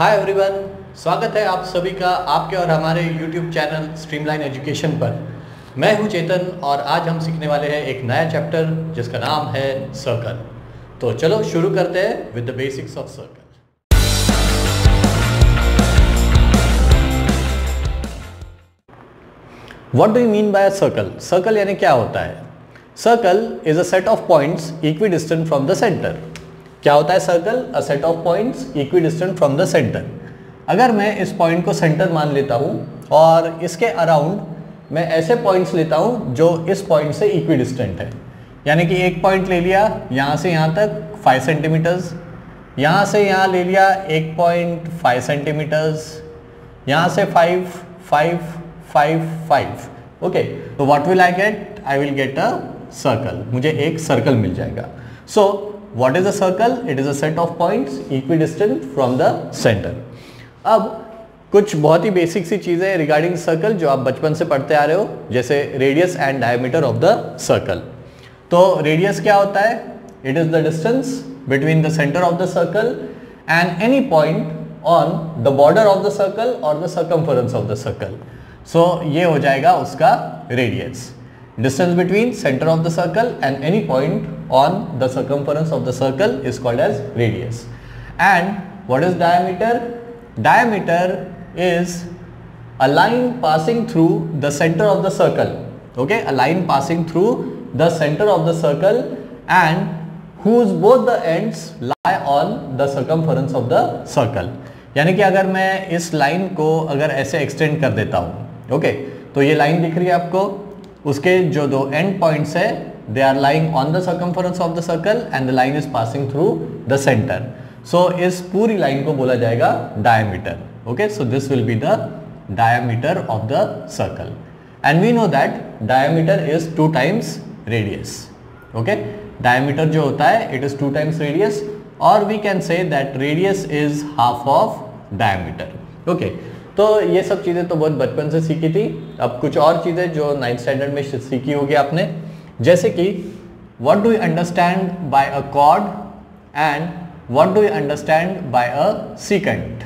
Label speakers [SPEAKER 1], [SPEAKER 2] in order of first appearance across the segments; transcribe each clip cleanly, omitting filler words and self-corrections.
[SPEAKER 1] Hi everyone, स्वागत है आप सभी का आपके और हमारे YouTube चैनल स्ट्रीमलाइन एजुकेशन पर। मैं हूं चेतन और आज हम सीखने वाले हैं एक नया चैप्टर जिसका नाम है सर्कल। तो चलो शुरू करते हैं with the basics of circle. What do you mean by a circle? Circle यानी क्या होता है? Circle is a set of points equidistant from the centre. क्या होता है circle? A set of points equidistant from the centre. अगर मैं इस पॉइंट को सेंटर मान लेता हूँ और इसके अराउंड मैं ऐसे पॉइंट्स लेता हूँ जो इस पॉइंट से इक्विडिस्टेंट है, यानी कि एक पॉइंट ले लिया यहाँ से यहाँ तक 5 सेंटीमीटर्स, यहाँ से यहाँ ले लिया 1.5 सेंटीमीटर्स, यहाँ से 5, 5, 5, 5। ओके, तो what will I get? I will get a circle. मुझे एक सर्कल मिल जाएगा। सो what is a circle? It is a set of points equidistant from the center. अब कुछ बहुत ही बेसिक सी चीज़ें रिगार्डिंग सर्कल जो आप बचपन से पढ़ते आ रहे हो, जैसे radius and diameter of the circle. तो रेडियस क्या होता है? It is the distance between the centre of the circle and any point on the border of the circle और the circumference of the circle. So ये हो जाएगा उसका radius. Distance between center of the circle and any point on the circumference of the circle is called as radius. And what is diameter? Diameter is a line passing through the center of the circle. Okay, a line passing through the center of the circle and whose both the ends lie on the circumference of the circle. यानी कि अगर मैं इस line को अगर ऐसे extend कर देता हूँ, ओके, तो ये लाइन दिख रही है आपको, उसके जो दो एंड पॉइंट्स है they are lying on the circumference of the circle and the line is passing through the centre. So इस पूरी लाइन को बोला जाएगा diameter. Okay, so this will be the diameter of the circle and we know that diameter is 2 times radius. Okay, diameter जो होता है it is 2 times radius और we can say that radius is half of diameter. Okay, तो ये सब चीज़ें तो बहुत बचपन से सीखी थी। अब कुछ और चीज़ें जो 9th स्टैंडर्ड में सीखी होगी आपने, जैसे कि what do you understand by a chord and what do you understand by a secant.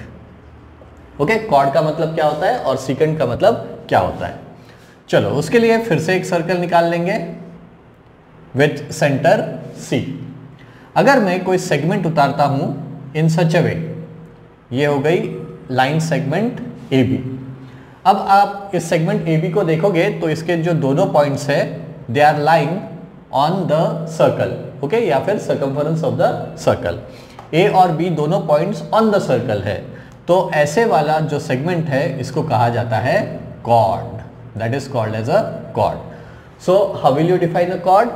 [SPEAKER 1] Okay, chord का मतलब क्या होता है और सीकेंट का मतलब क्या होता है। चलो उसके लिए फिर से एक सर्कल निकाल लेंगे विथ सेंटर C। अगर मैं कोई सेगमेंट उतारता हूँ इन सच अ वे, ये हो गई लाइन सेगमेंट AB। अब आप इस सेगमेंट AB को देखोगे तो इसके जो दोनों पॉइंट्स है they are lying on the circle, okay, या फिर circumference of the circle. A और B दोनों पॉइंट्स ऑन द सर्कल है, तो ऐसे वाला जो सेगमेंट है इसको कहा जाता है chord. That is called as a chord. So how will you define a chord?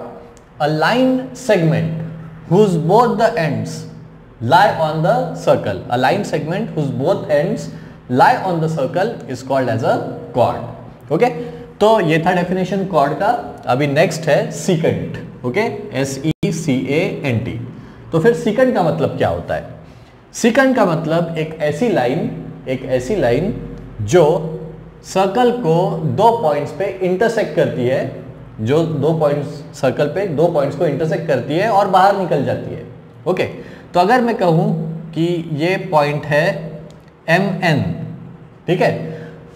[SPEAKER 1] A line segment whose both the ends lie on the circle. A line segment whose both ends lie on the circle is called as a chord. Okay, तो ये था definition cord का। अभी next है secant. Okay, SECANT। तो फिर secant का मतलब क्या होता है? सीकेंट का मतलब एक ऐसी लाइन जो सर्कल को 2 पॉइंट्स पे इंटरसेक्ट करती है, जो 2 पॉइंट्स सर्कल पे 2 पॉइंट्स को इंटरसेक्ट करती है और बाहर निकल जाती है। ओके, तो अगर मैं कहूँ कि ये पॉइंट है MN, ठीक है,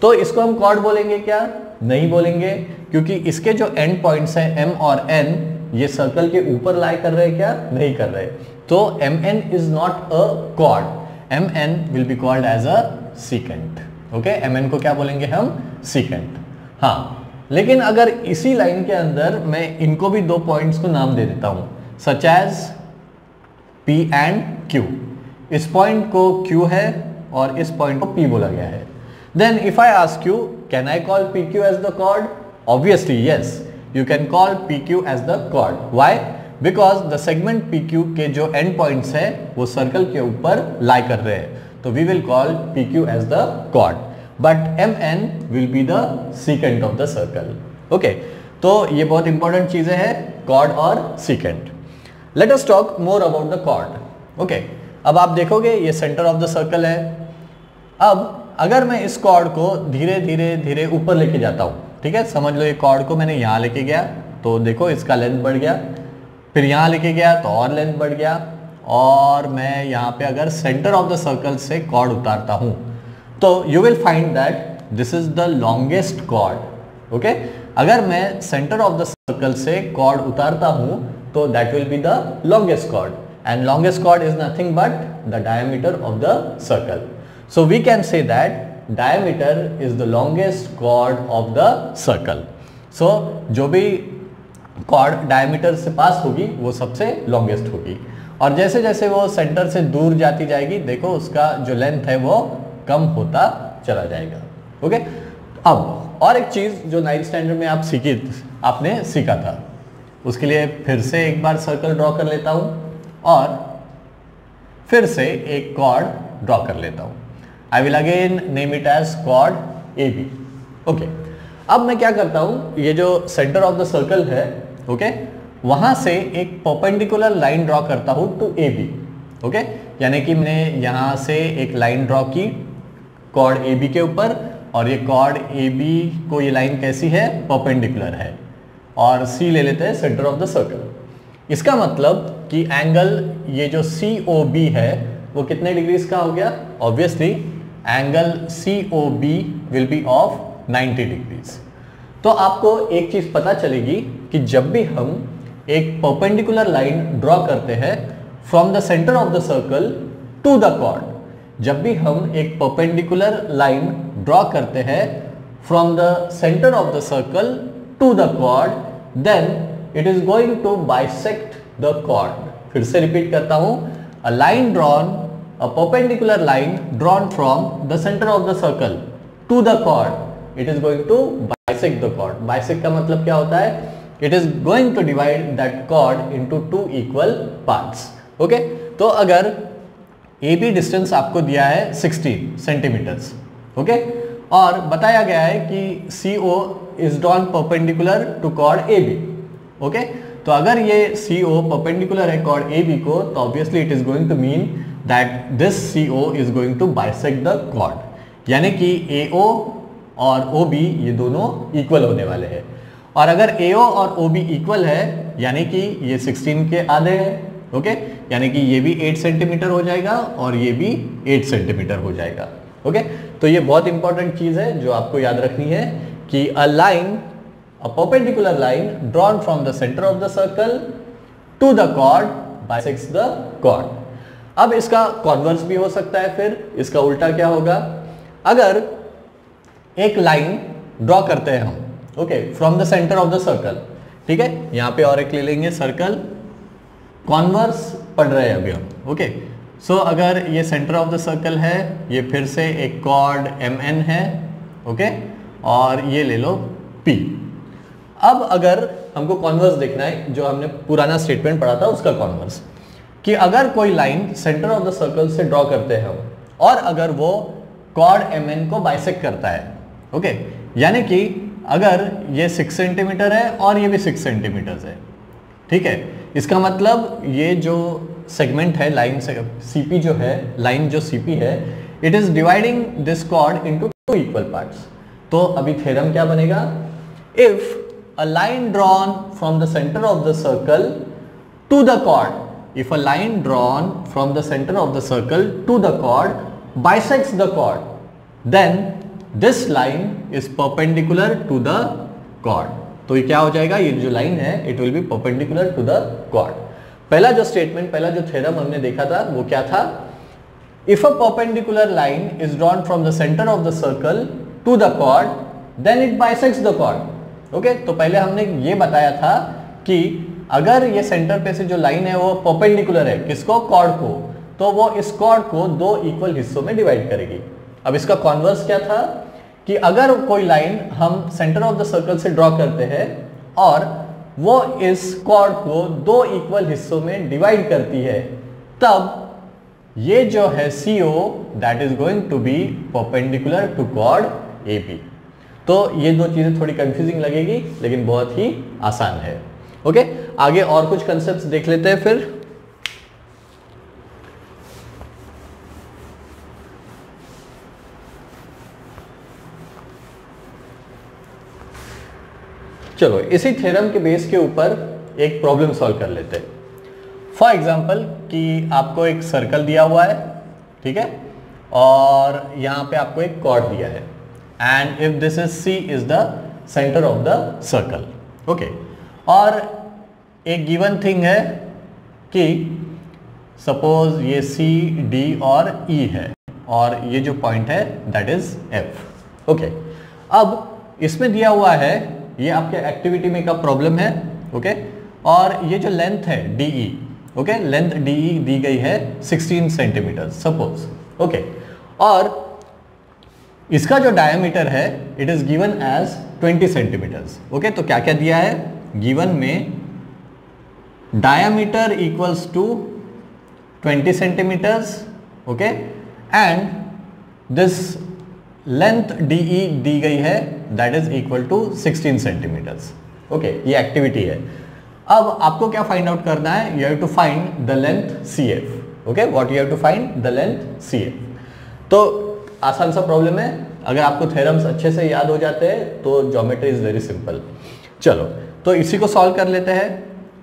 [SPEAKER 1] तो इसको हम कॉर्ड बोलेंगे क्या? नहीं बोलेंगे, क्योंकि इसके जो एंड पॉइंट्स हैं M और N ये सर्कल के ऊपर लाई कर रहे हैं क्या? नहीं कर रहे। तो MN is not a chord, MN will be called as a secant. Okay, MN को क्या बोलेंगे हम? सीकेंट। हाँ, लेकिन अगर इसी लाइन के अंदर मैं इनको भी 2 पॉइंट्स को नाम दे देता हूँ, such as P and Q। इस पॉइंट को Q है और इस पॉइंट को P बोला गया है। Then if I ask you, can I call PQ as the chord? Obviously yes, you can call PQ as the chord. Why? Because the segment PQ के जो एंड पॉइंट्स है वो सर्कल के ऊपर लाई कर रहे हैं, तो we will call PQ as the chord, but MN will be the secant of the circle. Okay, तो ये बहुत इंपॉर्टेंट चीजें हैं, कॉर्ड और secant. Let us talk more about the chord. Okay, अब आप देखोगे ये सेंटर ऑफ द सर्कल है। अब अगर मैं इस कॉर्ड को धीरे धीरे धीरे ऊपर लेके जाता हूँ, ठीक है, समझ लो ये कॉर्ड को मैंने यहाँ लेके गया तो देखो इसका लेंथ बढ़ गया, फिर यहाँ लेके गया तो और लेंथ बढ़ गया, और मैं यहाँ पे अगर सेंटर ऑफ द सर्कल से कॉर्ड उतारता हूँ तो you will find that this is the longest chord. Okay, अगर मैं सेंटर ऑफ द सर्कल से कॉर्ड उतारता हूँ तो that will be the longest chord, and longest chord is nothing but the diameter of the circle. So we can say that diameter is the longest chord of the circle. So जो भी cord diameter से पास होगी वो सबसे longest होगी, और जैसे जैसे वो सेंटर से दूर जाती जाएगी देखो उसका जो लेंथ है वो कम होता चला जाएगा। ओके, अब और एक चीज जो 9th स्टैंडर्ड में आपने सीखा था, उसके लिए फिर से एक बार सर्कल ड्रॉ कर लेता हूं और फिर से एक कॉर्ड ड्रॉ कर लेता हूं। I will again name it as chord A B. Okay, अब मैं क्या करता हूं, ये जो सेंटर ऑफ द सर्कल है ओके, वहां से एक परपेंडिकुलर लाइन ड्रॉ करता हूं टू ए बी। ओके, यानी कि मैंने यहां से एक लाइन ड्रॉ की कॉर्ड ए बी के ऊपर, और ये कॉर्ड ए बी को ये लाइन कैसी है, परपेंडिकुलर है, और सी ले लेते हैं सेंटर ऑफ द सर्कल। इसका मतलब कि एंगल ये जो सी ओ बी है वो कितने डिग्रीज का हो गया, obviously angle C O B will be of 90 degrees. तो आपको एक चीज पता चलेगी कि जब भी हम एक परपेंडिकुलर लाइन ड्रॉ करते हैं from the centre of the circle to the chord, जब भी हम एक परपेंडिकुलर लाइन ड्रॉ करते हैं from the centre of the circle to the chord, then it is going to bisect the chord. फिर से रिपीट करता हूं, a line drawn, a perpendicular line drawn from the centre of the circle to the chord, it is going to bisect the chord। bisect का मतलब क्या होता है, it is going to divide that chord into two equal parts। Okay, तो अगर AB distance आपको दिया है 16 सेंटीमीटर्स, ओके, और बताया गया है कि CO is drawn perpendicular to chord AB। Okay, तो अगर ये CO perpendicular है chord AB को, तो obviously it is going to mean that this CO is going to bisect the chord, यानी कि AO और OB ये दोनों इक्वल होने वाले हैं। और अगर AO और OB इक्वल है यानी कि ये 16 के आधे हैं। ओके, यानी कि ये भी 8 सेंटीमीटर हो जाएगा और ये भी 8 सेंटीमीटर हो जाएगा। ओके, तो ये बहुत इंपॉर्टेंट चीज है जो आपको याद रखनी है कि a line, a perpendicular line drawn from the centre of the circle to the chord bisects the chord. अब इसका कॉन्वर्स भी हो सकता है, फिर इसका उल्टा क्या होगा, अगर एक लाइन ड्रॉ करते हैं हम okay from the centre of the circle, ठीक है, यहां पे और एक ले लेंगे सर्कल, कॉन्वर्स पढ़ रहे हैं अभी हम। ओके, सो अगर ये सेंटर ऑफ द सर्कल है, ये फिर से एक कॉर्ड MN है, ओके, और ये ले लो P। अब अगर हमको कॉन्वर्स देखना है, जो हमने पुराना स्टेटमेंट पढ़ा था उसका कॉन्वर्स, कि अगर कोई line centre of the circle से ड्रॉ करते हैं हम और अगर वो कॉर्ड MN को बाइसेक्ट करता है, ओके, यानी कि अगर ये 6 सेंटीमीटर है और ये भी 6 सेंटीमीटर है, ठीक है, इसका मतलब ये जो सेगमेंट है लाइन से CP जो है, लाइन जो CP है, it is dividing this chord into 2 equal parts. तो अभी थ्योरम क्या बनेगा, if a line drawn from the centre of the circle to the chord, if a line drawn from the center of the circle to the chord bisects the chord, then this line is perpendicular to the chord। तो ये क्या हो जाएगा, ये जो line है it will be perpendicular to the chord। पहला जो स्टेटमेंट, पहला जो थ्योरम हमने देखा था वो क्या था, if a perpendicular line is drawn from the center of the circle to the chord then it bisects the chord। Okay, तो पहले हमने ये बताया था कि अगर ये सेंटर पे से जो लाइन है वो परपेंडिकुलर है किसको, कॉर्ड को, तो वो इस कॉर्ड को 2 इक्वल हिस्सों में डिवाइड करेगी। अब इसका कॉन्वर्स क्या था कि अगर कोई लाइन हम सेंटर ऑफ द सर्कल से ड्रॉ करते हैं और वो इस कॉर्ड को 2 इक्वल हिस्सों में डिवाइड करती है, तब ये जो है CO that is going to be perpendicular to chord AB। तो ये दो चीजें थोड़ी कंफ्यूजिंग लगेगी लेकिन बहुत ही आसान है। ओके, आगे और कुछ कंसेप्ट्स देख लेते हैं फिर। चलो इसी थ्योरम के बेस के ऊपर एक प्रॉब्लम सॉल्व कर लेते हैं। फॉर एग्जाम्पल कि आपको एक सर्कल दिया हुआ है, ठीक है, और यहाँ पे आपको एक कॉर्ड दिया है, and if this is C is the centre of the circle, okay. और एक गिवन थिंग है कि सपोज ये सी, डी और ई है, और ये जो पॉइंट है दैट इज एफ, ओके। अब इसमें दिया हुआ है, ये आपके एक्टिविटी में का प्रॉब्लम है, ओके, और ये जो लेंथ है D E, okay, length D E दी गई है 16 सेंटीमीटर सपोज, ओके, और इसका जो डायमीटर है it is given as 20 centimetres, okay. तो क्या क्या दिया है गिवन में, diameter equals to 20 centimetres, okay, and this length D E दी गई है that is equal to 16 centimetres, okay. ये एक्टिविटी है। अब आपको क्या फाइंड आउट करना है, you have to find the length C F, okay, what you have to find the length C F. तो आसान सा प्रॉब्लम है, अगर आपको थ्योरम्स अच्छे से याद हो जाते हैं तो ज्योमेट्री इज वेरी सिंपल। चलो तो इसी को सॉल्व कर लेते हैं।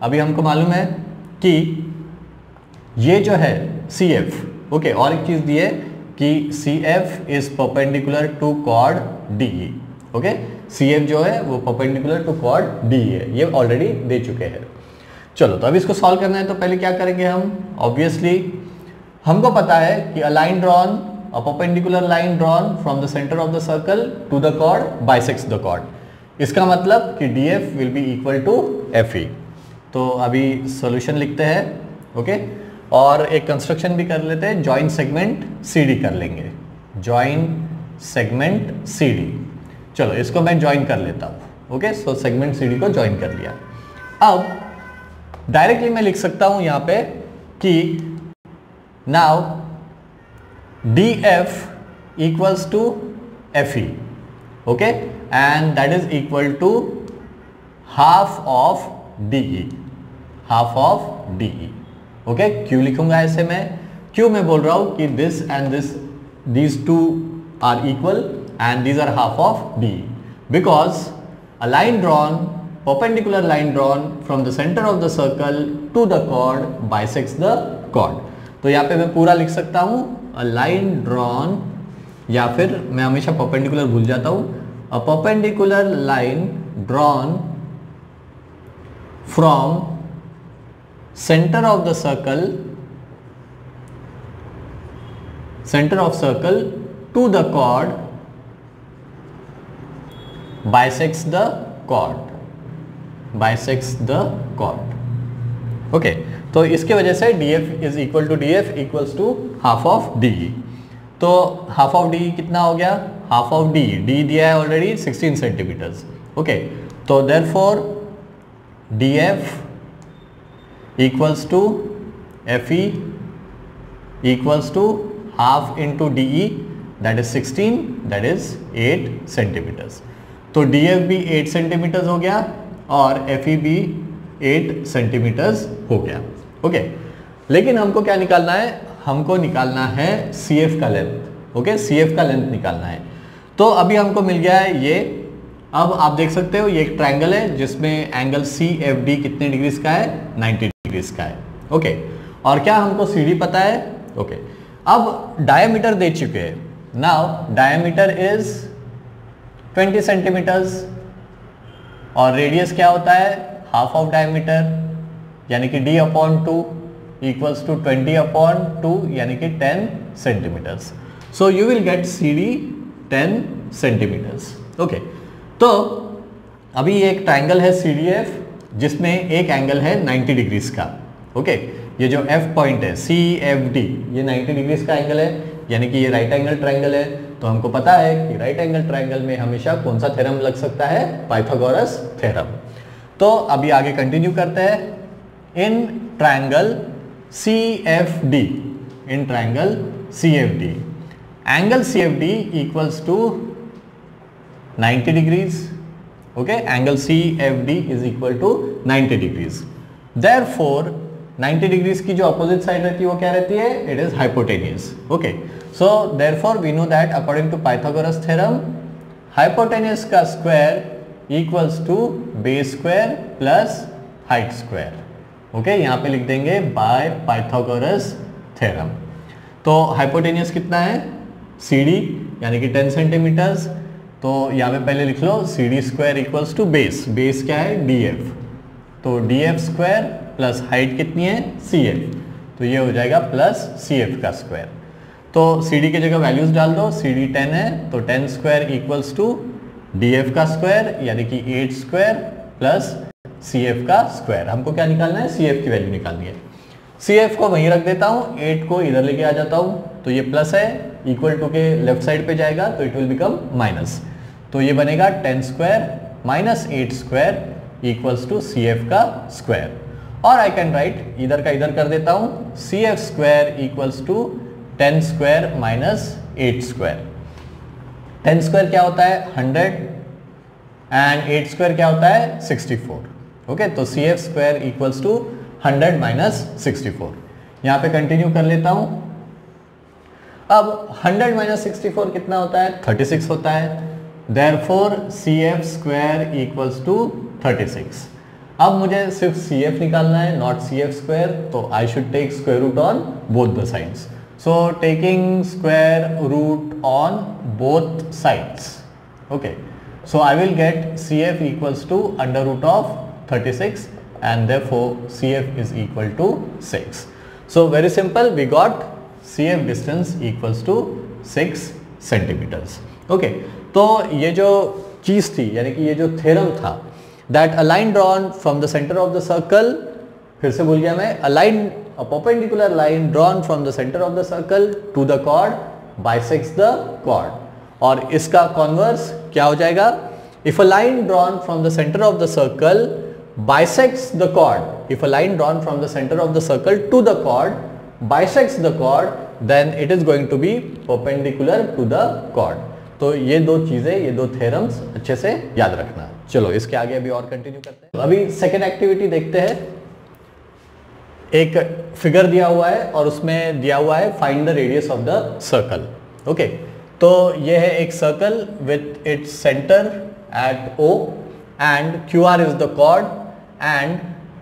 [SPEAKER 1] अभी हमको मालूम है कि ये जो है सी एफ, ओके, और एक चीज दी है कि C F is perpendicular to chord D E, okay. C F जो है वो परपेंडिकुलर टू कॉर्ड डी है, ये ऑलरेडी दे चुके हैं। चलो तो अब इसको सॉल्व करना है, तो पहले क्या करेंगे हम, ऑब्वियसली हमको पता है कि a line drawn, a perpendicular line drawn from the centre of the circle to the chord bisects the chord. इसका मतलब कि D F will be equal to F E. तो अभी सॉल्यूशन लिखते हैं, ओके, और एक कंस्ट्रक्शन भी कर लेते हैं, जॉइंट सेगमेंट सी डी कर लेंगे, जॉइंट सेगमेंट सी डी। चलो इसको मैं ज्वाइन कर लेता हूँ, ओके। सो सेगमेंट सी डी को ज्वाइन कर लिया। अब डायरेक्टली मैं लिख सकता हूँ यहाँ पे कि now D F equals to F E, okay, and that is equal to half of D E, half of D E, okay. क्यों लिखूंगा ऐसे मैं, क्यों मैं बोल रहा हूँ कि this and this, these two are equal and these are half of D, because a line drawn, perpendicular line drawn from the center of the circle to the chord bisects the chord। तो यहाँ पे मैं पूरा लिख सकता हूँ a line drawn, या फिर मैं हमेशा perpendicular भूल जाता हूँ, a perpendicular line drawn from center of the circle, center of circle to the chord bisects the chord, bisects the chord, okay. तो इसके वजह से D F is equal to D F equals to half of D E. तो half of D कितना हो गया, half of D, D दिया है ऑलरेडी 16 सेंटीमीटर्स, ओके। तो therefore D F equals to F E equals to half into D E, that is 16, that is 8 centimetres. तो D F भी 8 centimetres हो गया और एफ ई भी 8 सेंटीमीटर्स हो गया, ओके। लेकिन हमको क्या निकालना है, हमको निकालना है सी एफ का लेंथ, ओके, सी एफ का लेंथ निकालना है। तो अभी हमको मिल गया है ये। अब आप देख सकते हो ये एक ट्रायंगल है जिसमें एंगल सी एफ डी कितने डिग्रीज का है, 90 डिग्रीज का है, ओके। और क्या हमको सी डी पता है, ओके। अब डायमीटर दे चुके हैं, नाउ डायमीटर इज 20 सेंटीमीटर्स और रेडियस क्या होता है, हाफ ऑफ डायमीटर, यानी कि d upon 2 equals to 20 upon 2 यानी कि 10 centimetres. So you will get C D 10 centimetres, okay. तो अभी ये एक ट्राइंगल है सी डी एफ जिसमें एक एंगल है 90 डिग्रीज का, ओके। ये जो एफ पॉइंट है सी एफ डी, ये 90 डिग्रीज का एंगल है, यानी कि ये राइट एंगल ट्राइंगल है। तो हमको पता है कि राइट एंगल ट्राइंगल में हमेशा कौन सा थ्योरम लग सकता है, पाइथागोरस थ्योरम। तो अभी आगे कंटिन्यू करते हैं। In triangle C F D, in triangle C F D, angle C F D equals to 90 degrees, okay. Angle C F D is equal to 90 degrees. Therefore 90 degrees की जो opposite side रहती है वो क्या रहती है, it is hypotenuse, okay. So therefore we know that according to Pythagoras theorem, hypotenuse का square equals to base square plus height square, okay, यहाँ पे लिख देंगे बाय पाइथागोरस थ्योरम। तो हाइपोटेनियस कितना है, CD यानी कि 10 सेंटीमीटर्स। तो यहाँ पे पहले लिख लो CD square equals to base, base क्या है DF, तो DF स्क्वायर प्लस हाइट कितनी है CF, तो ये हो जाएगा प्लस CF का स्क्वायर। तो CD की जगह वैल्यूज डाल दो, CD 10 है तो 10 स्क्वायर इक्वल्स टू DF का स्क्वायर यानी कि 8 स्क्वायर प्लस CF का स्क्वायर। हमको क्या निकालना है, CF की वैल्यू निकालनी है। CF को वहीं रख देता हूँ, 8 को इधर लेके आ जाता हूँ, तो ये प्लस है, इक्वल टू के लेफ्ट साइड पे जाएगा तो इट विल बिकम माइनस। तो ये बनेगा 10 square minus 8 square equals to CF का स्क्वायर। और आई कैन राइट इधर का इधर कर देता हूँ, CF square equals to 10 square minus 8 square. 10 square क्या होता है 100 एंड 8 स्क्वायर क्या होता है 64। ओके, तो CF square equals to 100 minus 64। यहाँ पे कंटिन्यू कर लेता हूँ। अब 100 माइनस 64 कितना होता है 36 होता है। Therefore CF square equals to 36। अब मुझे सिर्फ CF निकालना है, नॉट CF स्क्वायर, तो I should take square root on both the sides. So taking square root on both sides. Okay, so I will get CF equals to under root of 36 and therefore CF is equal to 6. So very simple, we got CF distance equals to 6 centimeters. Okay, तो ये जो चीज़ थी यानी कि ये जो theorem था, that a line drawn from the center of the circle, फिर से भूल गया मैं, a line a perpendicular line drawn from the center of the circle to the chord bisects the chord। और इसका कॉन्वर्स क्या हो जाएगा, if a line drawn from the center of the circle bisects the chord, if a line drawn from the center of the circle to the chord bisects the chord, then it is going to be perpendicular to the chord। तो ये दो चीजें, ये दो theorems अच्छे से याद रखना। चलो इसके आगे अभी और कंटिन्यू करते हैं। अभी सेकेंड एक्टिविटी देखते हैं। एक फिगर दिया हुआ है और उसमें दिया हुआ है find the radius of the circle. Okay, तो ये है एक circle with its centre at O and QR is the chord and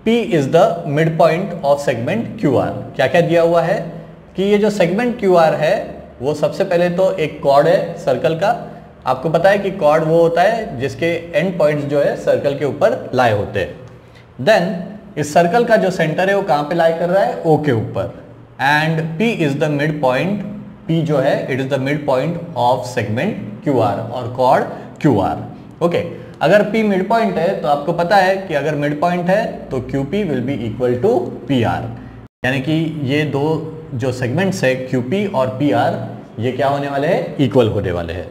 [SPEAKER 1] P is the mid point of segment QR। क्या क्या दिया हुआ है कि ये जो सेगमेंट QR है वो सबसे पहले तो एक कॉर्ड है सर्कल का। आपको पता है कि कॉर्ड वो होता है जिसके एंड पॉइंट्स जो है सर्कल के ऊपर लाए होते हैं। देन इस सर्कल का जो सेंटर है वो कहाँ पे लाई कर रहा है O के ऊपर and P is the mid point, P जो है it is the mid point of segment QR और कॉर्ड QR। ओके, अगर P मिड पॉइंट है तो आपको पता है कि अगर मिड पॉइंट है तो QP will be equal to PR, यानी कि ये दो जो सेगमेंट्स है QP और PR ये क्या होने वाले हैं, इक्वल होने वाले हैं।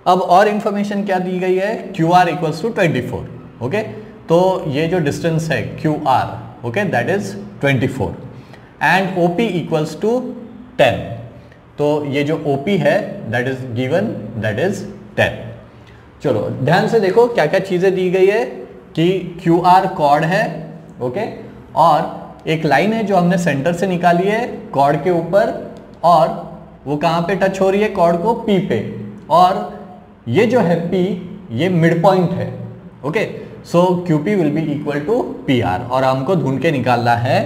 [SPEAKER 1] अब और इंफॉर्मेशन क्या दी गई है, QR इक्वल्स टू 24। ओके, तो ये जो डिस्टेंस है QR, okay, that is 24 and OP equals to 10। तो ये जो OP है that is given, that is 10। चलो ध्यान से देखो क्या क्या चीजें दी गई है कि QR कॉर्ड है, ओके, और एक लाइन है जो हमने सेंटर से निकाली है कॉर्ड के ऊपर और वो कहाँ पे टच हो रही है कॉर्ड को P पे, और ये जो है P ये मिड पॉइंट है। Okay, so QP will be equal to PR और हमको ढूंढ के निकालना है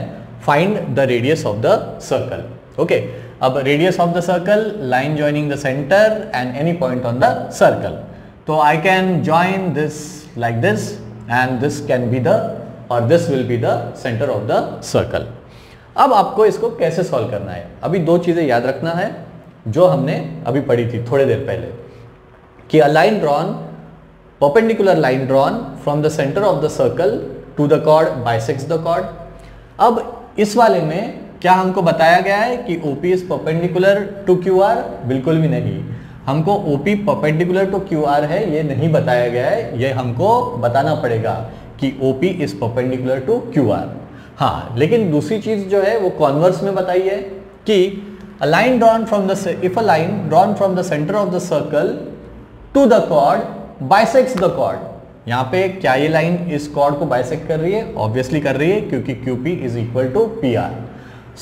[SPEAKER 1] find the radius of the circle. Okay, अब radius of the circle, line joining the centre and any point on the circle. तो I can join this like this and this can be the और this will be the centre of the circle. अब आपको इसको कैसे solve करना है, अभी दो चीजें याद रखना है जो हमने अभी पढ़ी थी थोड़ी देर पहले कि a line drawn, perpendicular line drawn from the center of the circle to the chord bisects the chord। अब इस वाले में क्या हमको बताया गया है कि OP is perpendicular to QR? बिल्कुल भी नहीं, हमको OP perpendicular to QR है ये नहीं बताया गया है, ये हमको बताना पड़ेगा कि OP is perpendicular to QR। हाँ, लेकिन दूसरी चीज जो है वो कॉन्वर्स में बताई है कि a line drawn from the, if a line drawn from the center of the circle to the chord bisects the chord। यहाँ पे क्या ये लाइन इस कॉर्ड को बाइसेक्ट कर रही है? ऑब्वियसली कर रही है क्योंकि QP is equal to PR।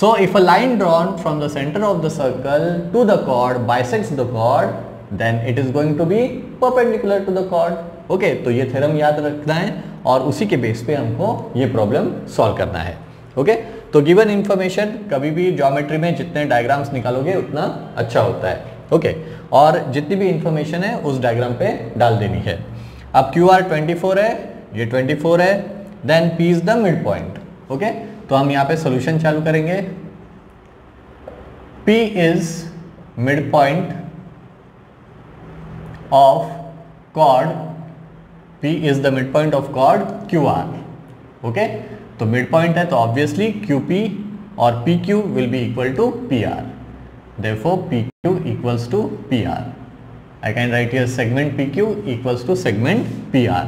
[SPEAKER 1] So if a line drawn from the centre of the circle to the chord bisects the chord then it is going to be perpendicular to the chord. Okay, तो ये theorem याद रखना है और उसी के base पे हमको ये प्रॉब्लम सॉल्व करना है। ओके, तो गिवन इंफॉर्मेशन कभी भी ज्योमेट्री में जितने डायग्राम्स निकालोगे उतना अच्छा होता है। ओके, और जितनी भी इंफॉर्मेशन है उस डायग्राम पे डाल देनी है। अब क्यू आर 24 है, ये 24 है, then P is the mid point. Okay, तो हम यहाँ पे सोल्यूशन चालू करेंगे। P is midpoint of chord, P is the midpoint of chord QR। Okay, तो midpoint है तो obviously QP और PQ will be equal to PR, therefore PQ equals to PR। I can write here segment PQ equals to segment PR।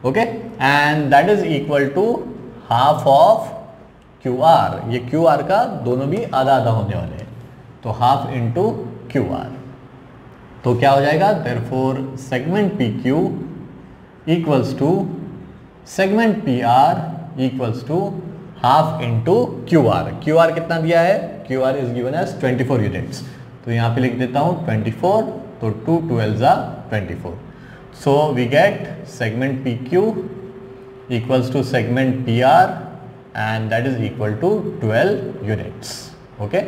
[SPEAKER 1] okay, and that is equal to half of QR। ये QR का दोनों भी आधा आधा होने वाले हैं, तो हाफ इंटू क्यू आर, तो क्या हो जाएगा, therefore segment P Q equals to segment P R equals to half into Q R. Q R कितना दिया है, Q R is given as 24 units, तो यहाँ पे लिख देता हूँ 24, तो 2 12 24, so we get segment P Q equals to segment P R and that is equal to 12 units. Okay,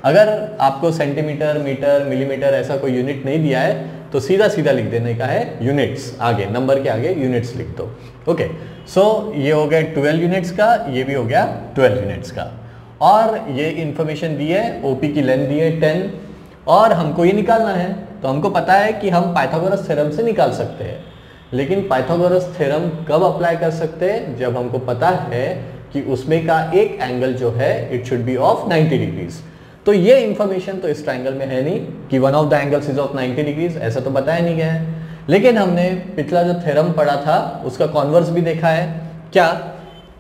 [SPEAKER 1] अगर आपको सेंटीमीटर, मीटर, मिलीमीटर ऐसा कोई यूनिट नहीं दिया है तो सीधा सीधा लिख देने का है यूनिट्स, आगे नंबर के आगे यूनिट्स लिख दो। ओके, सो ये हो गया 12 यूनिट्स का, ये भी हो गया 12 यूनिट्स का, और ये इंफॉर्मेशन दी है, ओपी की लेंथ दी है 10, और हमको ये निकालना है। तो हमको पता है कि हम पाइथागोरस थ्योरम से निकाल सकते हैं, लेकिन पाइथागोरस थ्योरम कब अप्लाई कर सकते हैं, जब हमको पता है कि उसमें का एक एंगल जो है it should be of 90 degrees. तो ये इंफॉर्मेशन तो इस ट्रायंगल में है नहीं कि one of the angles is of 90 degrees, ऐसा तो बताया नहीं गया है। लेकिन हमने पिछला जो थ्योरम पढ़ा था उसका कॉन्वर्स भी देखा है, क्या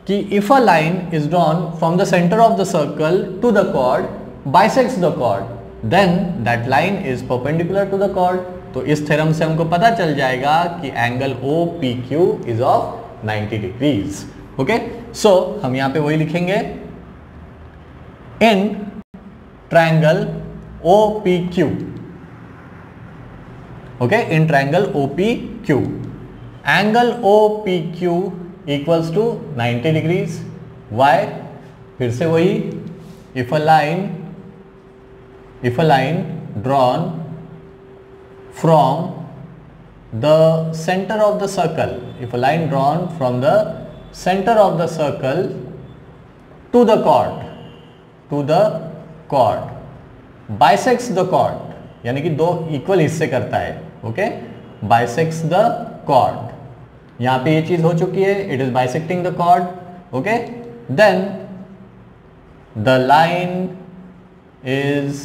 [SPEAKER 1] कि if a line is drawn from the centre of the circle to the chord bisects the chord, then that line is perpendicular to the chord. तो इस थ्योरम से हमको पता चल जाएगा कि angle O P Q is of 90 degrees. Okay, so हम यहाँ पे वही लिखेंगे, in triangle OPQ। Okay, in triangle OPQ angle OPQ equals to 90 degrees. Why, फिर से वही, if a line drawn from the centre of the circle, if a line drawn from the centre of the circle to the chord bisects the chord, यानी कि दो equal हिस्से करता है। Okay, bisects the cord, यहां पे ये चीज हो चुकी है, it is bisecting the chord. Okay, then the line is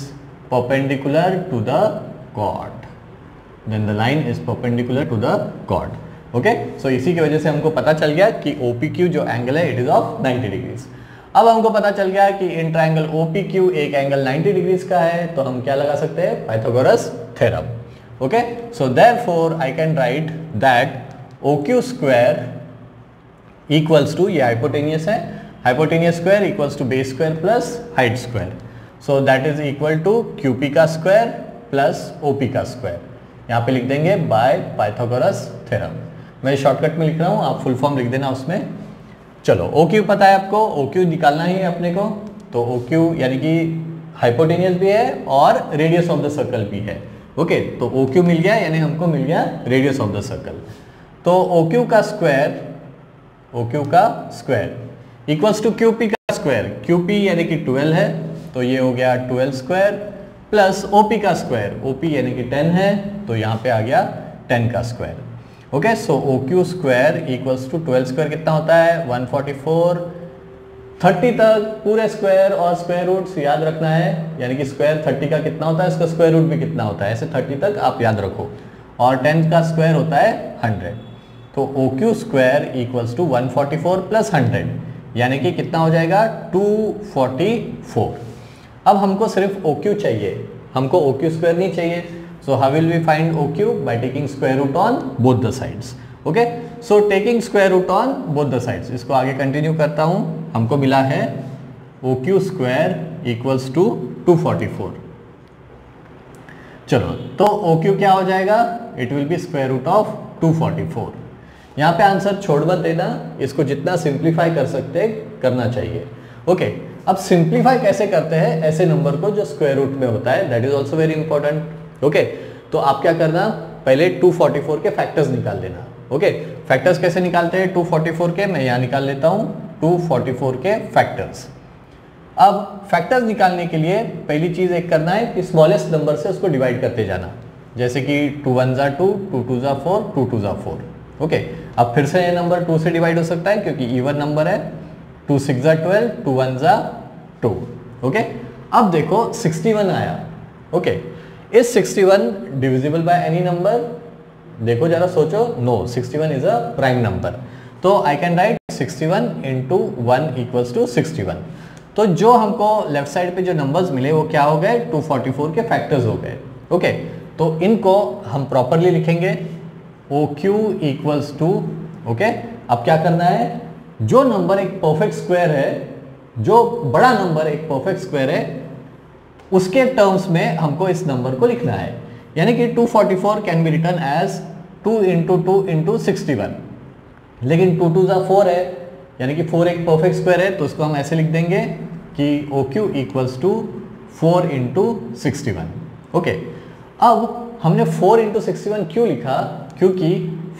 [SPEAKER 1] perpendicular to the chord, then the line is perpendicular to the chord. Okay, so इसी की वजह से हमको पता चल गया कि OPQ जो एंगल है इट इज ऑफ 90 डिग्रीज। अब हमको पता चल गया कि इन ट्रायंगल OPQ एक एंगल 90 डिग्रीज का है, तो हम क्या लगा सकते हैं, Pythagoras theorem. Okay, so therefore I can write that OQ square equals to, ये हाइपोटेनियस है, hypotenuse square equals to base square plus height square, so that is equal to QP का स्क्वायर प्लस OP का square. यहाँ पे लिख देंगे by Pythagoras theorem. मैं shortcut में लिख रहा हूँ, आप फुल फॉर्म लिख देना उसमें। चलो, OQ पता है आपको, OQ निकालना ही है अपने को, तो OQ यानी कि हाइपोटेनियस भी है और रेडियस ऑफ द सर्कल भी है। ओके, तो OQ मिल गया, यानी हमको मिल गया रेडियस ऑफ द सर्कल। तो OQ का स्क्वायर इक्वल्स टू QP का स्क्वायर, QP यानी कि 12 है, तो ये हो गया 12 स्क्वायर प्लस OP का स्क्वायर, OP यानी कि 10 है, तो यहाँ पे आ गया 10 का square. Okay, so OQ square equals to 12 square कितना होता है, 144, 30 तक पूरे स्क्वायर और स्क्वायर रूट्स याद रखना है, यानी कि स्क्वायर 30 का कितना होता है, इसका स्क्वायर रूट भी कितना होता है, ऐसे 30 तक आप याद रखो, और 10 का स्क्वायर होता है 100। तो OQ square equals to 144 plus 100, यानी कि कितना हो जाएगा, 244। अब हमको सिर्फ OQ चाहिए, हमको OQ स्क्वायर नहीं चाहिए। So how will we find OQ? By taking square root on both the sides. Okay? So taking square root on both the sides. इसको आगे कंटिन्यू करता हूँ। हमको मिला है OQ स्क्वायर इक्वल्स टू 244। चलो, तो OQ क्या हो जाएगा, it will be square root of 244। यहाँ पे आंसर छोड़ मत देना, इसको जितना सिंप्लीफाई कर सकते करना चाहिए। ओके, अब सिंप्लीफाई कैसे करते हैं ऐसे नंबर को जो स्क्वायर रूट में होता है, that is also very important. Okay, तो आप क्या करना, पहले 244 के फैक्टर्स निकाल लेना। ओके, फैक्टर्स कैसे निकालते हैं 244 के, मैं यहाँ निकाल लेता हूँ 244 के फैक्टर्स। अब फैक्टर्स निकालने के लिए पहली चीज एक करना है कि स्मॉलेस्ट नंबर से उसको डिवाइड करते जाना, जैसे कि 2 1 जा 2, 2 2 जा 4, 2 2 जा 4। ओके, अब फिर से ये नंबर 2 से डिवाइड हो सकता है क्योंकि इवन नंबर है। 2 6 जा 12, 2 1 जा 2। ओके, अब देखो 61 आया। Okay, is 61 divisible by any number? देखो जरा सोचो, no, 61 is a prime number, तो I can write 61 into 1 equals to 61। तो जो हमको लेफ्ट साइड पे जो नंबर्स मिले वो क्या हो गए, 244 के फैक्टर्स हो गए। ओके, तो इनको हम प्रॉपरली लिखेंगे, OQ इक्वल्स टू, ओके, अब क्या करना है, जो नंबर एक परफेक्ट स्क्वायर है, जो बड़ा नंबर एक परफेक्ट स्क्वायर है, उसके टर्म्स में हमको इस नंबर को लिखना है। यानी कि 244 can be written as 2 into 2 into 61, लेकिन 2 2 जा 4 है, यानी कि 4 एक परफेक्ट स्क्वायर है, तो उसको हम ऐसे लिख देंगे कि OQ equals to 4 into 61। Okay, अब हमने 4 इंटू 61 क्यों लिखा, क्योंकि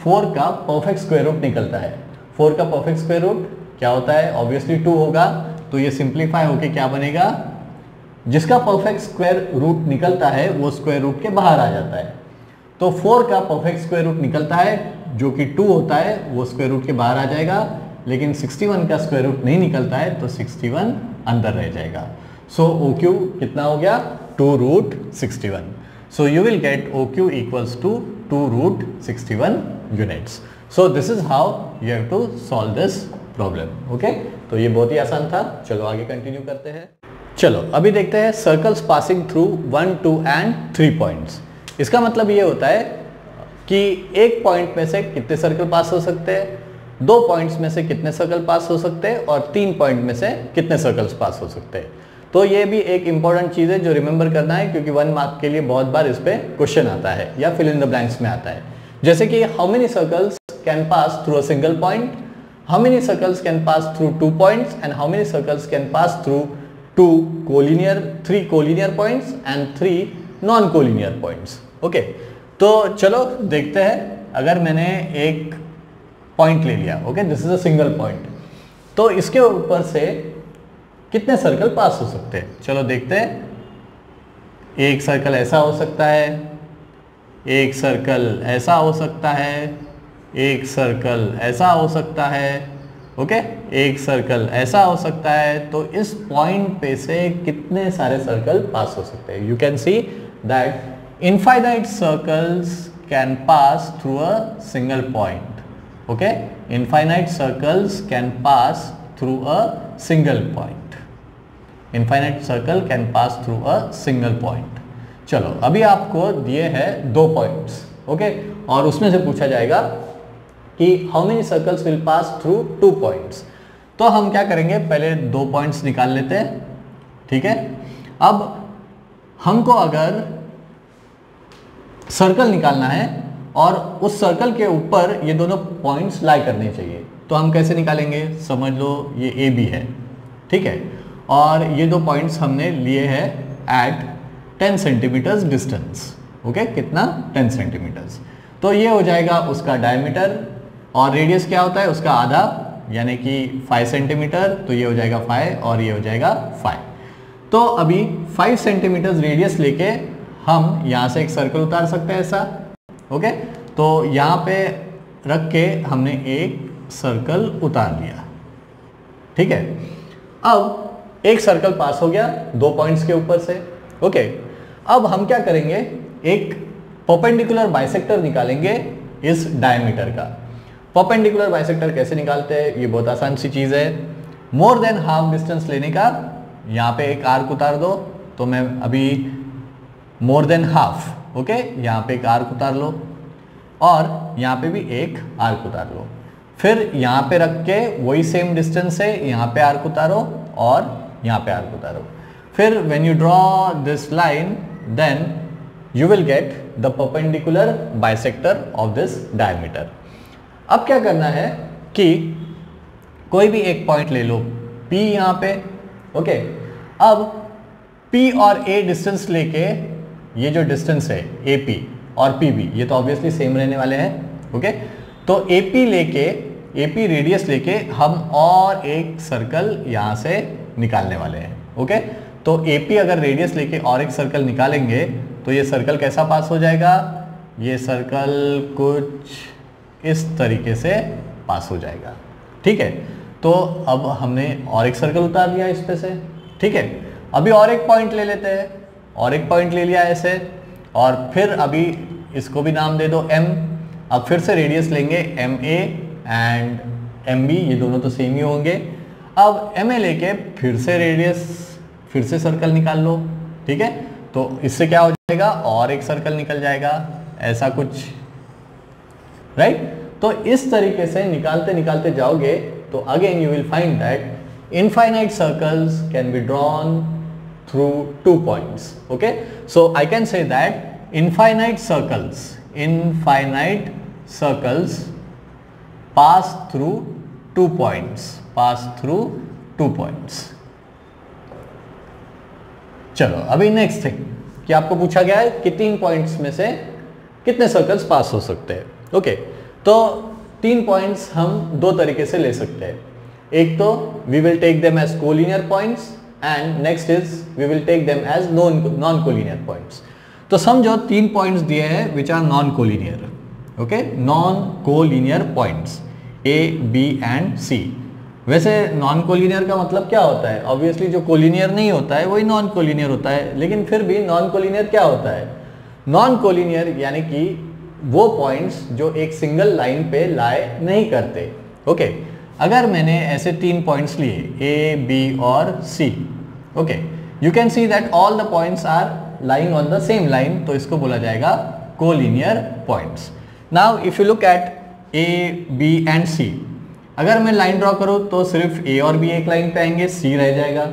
[SPEAKER 1] 4 का परफेक्ट स्क्वायर रूट निकलता है। 4 का परफेक्ट स्क्वायर रूट क्या होता है, ऑब्वियसली 2 होगा, तो ये सिंप्लीफाई होके क्या बनेगा, जिसका परफेक्ट स्क्वायर रूट निकलता है वो स्क्वायर रूट के बाहर आ जाता है। तो 4 का परफेक्ट स्क्वायर रूट निकलता है जो कि 2 होता है, वो स्क्वायर रूट के बाहर आ जाएगा, लेकिन 61 का स्क्वायर रूट नहीं निकलता है, तो 61 अंदर रह जाएगा। सो OQ कितना हो गया, 2 root 61। So you will get OQ equals to 2 root 61 units. So this is how you have to solve this problem. Okay, तो ये बहुत ही आसान था। चलो आगे कंटिन्यू करते हैं। चलो अभी देखते हैं circles passing through 1, 2 and 3 points. इसका मतलब ये होता है कि एक पॉइंट में से कितने सर्कल पास हो सकते हैं, 2 पॉइंट्स में से कितने सर्कल पास हो सकते हैं, और 3 पॉइंट में से कितने सर्कल्स पास हो सकते हैं। तो ये भी एक इंपॉर्टेंट चीज है जो रिमेंबर करना है, क्योंकि 1 मार्क के लिए बहुत बार इस पे क्वेश्चन आता है या फिल इन द ब्लैंक्स में आता है। जैसे कि how many circles can pass through a single point, how many circles can pass through 2 points, and how many circles can pass through 3 collinear points and 3 non collinear points. Okay, तो चलो देखते हैं। अगर मैंने एक पॉइंट ले लिया, okay, this is a single point, तो इसके ऊपर से कितने सर्कल पास हो सकते हैं, चलो देखते हैं। एक सर्कल ऐसा हो सकता है, एक सर्कल ऐसा हो सकता है, एक सर्कल ऐसा हो सकता है, ओके, एक सर्कल ऐसा हो सकता है। तो इस पॉइंट पे से कितने सारे सर्कल पास हो सकते हैं। You can see that infinite circles can pass through a single point. Okay, infinite circles can pass through a single point. Infinite circle can pass through a single point. चलो अभी आपको दिए हैं 2 पॉइंट्स, ओके, और उसमें से पूछा जाएगा कि how many circles will pass through 2 points. तो हम क्या करेंगे, पहले 2 पॉइंट्स निकाल लेते हैं, ठीक है। अब हमको अगर सर्कल निकालना है और उस सर्कल के ऊपर ये दोनों पॉइंट्स लाई करने चाहिए, तो हम कैसे निकालेंगे, समझ लो ये AB है, ठीक है, और ये 2 पॉइंट्स हमने लिए हैं एट 10 सेंटीमीटर्स डिस्टेंस। ओके, कितना, 10 सेंटीमीटर्स। तो ये हो जाएगा उसका डायमीटर, और रेडियस क्या होता है उसका आधा, यानी कि 5 सेंटीमीटर, तो ये हो जाएगा 5 और ये हो जाएगा 5। तो अभी 5 सेंटीमीटर रेडियस लेके हम यहाँ से एक सर्कल उतार सकते हैं ऐसा। ओके, तो यहाँ पे रख के हमने एक सर्कल उतार लिया, ठीक है। अब एक सर्कल पास हो गया 2 पॉइंट्स के ऊपर से। ओके, अब हम क्या करेंगे, एक परपेंडिकुलर बाइसेक्टर निकालेंगे इस डायमीटर का। परपेंडिकुलर बाइसेक्टर कैसे निकालते हैं, ये बहुत आसान सी चीज है। मोर देन हाफ डिस्टेंस लेने का, यहाँ पे एक आर्क उतार दो, तो मैं अभी मोर देन हाफ, ओके, यहाँ पे एक आर्क उतार लो, और यहाँ पे भी एक आर्क उतार लो। फिर यहाँ पे रख के वही सेम डिस्टेंस से यहाँ पे आर्क उतारो और यहाँ पे आर्क उतारो। फिर when you draw this line, then you will get the perpendicular bisector of this diameter। अब क्या करना है कि कोई भी एक पॉइंट ले लो P यहाँ पे, ओके, अब P और A डिस्टेंस लेके, ये जो डिस्टेंस है AP और PB ये तो ऑब्वियसली सेम रहने वाले हैं। ओके, तो AP रेडियस लेके हम और एक सर्कल यहाँ से निकालने वाले हैं। ओके, तो AP अगर रेडियस लेके और एक सर्कल निकालेंगे तो ये सर्कल कैसा पास हो जाएगा, ये सर्कल कुछ इस तरीके से पास हो जाएगा। ठीक है, तो अब हमने और एक सर्कल उतार लिया इस पे से। ठीक है, अभी और एक पॉइंट ले लेते हैं, और एक पॉइंट ले लिया ऐसे, और फिर अभी इसको भी नाम दे दो M। अब फिर से रेडियस लेंगे MA एंड MB, ये दोनों तो सेम ही होंगे। अब MA लेके फिर से रेडियस, फिर से सर्कल निकाल लो। ठीक है, तो इससे क्या हो जाएगा, और एक सर्कल निकल जाएगा, ऐसा कुछ, राइट। तो इस तरीके से निकालते निकालते जाओगे तो again you will find that infinite circles can be drawn through 2 points. Okay, so I can say that infinite circles pass through 2 points. चलो अभी नेक्स्ट थिंग कि आपको पूछा गया है कि 3 पॉइंट्स में से कितने सर्कल्स पास हो सकते हैं। ओके, तो 3 पॉइंट्स हम 2 तरीके से ले सकते हैं। एक तो we will take them as collinear points and next is we will take them as non collinear points. तो समझो 3 पॉइंट्स दिए हैं which are non collinear. Okay, non collinear points A, B and C। वैसे non collinear का मतलब क्या होता है, ऑब्वियसली जो कोलिनियर नहीं होता है वही नॉन कोलिनियर होता है, लेकिन फिर भी नॉन कोलिनियर क्या होता है, नॉन कोलिनियर यानी कि वो पॉइंट्स जो एक सिंगल लाइन पे लाए नहीं करते। ओके, अगर मैंने ऐसे 3 पॉइंट्स लिए A, B और C, okay, you can see that all the points are lying on the same line, तो इसको बोला जाएगा collinear points. Now if you look at A, B and C, अगर मैं लाइन ड्रॉ करूँ तो सिर्फ A और B एक लाइन पे आएंगे, C रह जाएगा।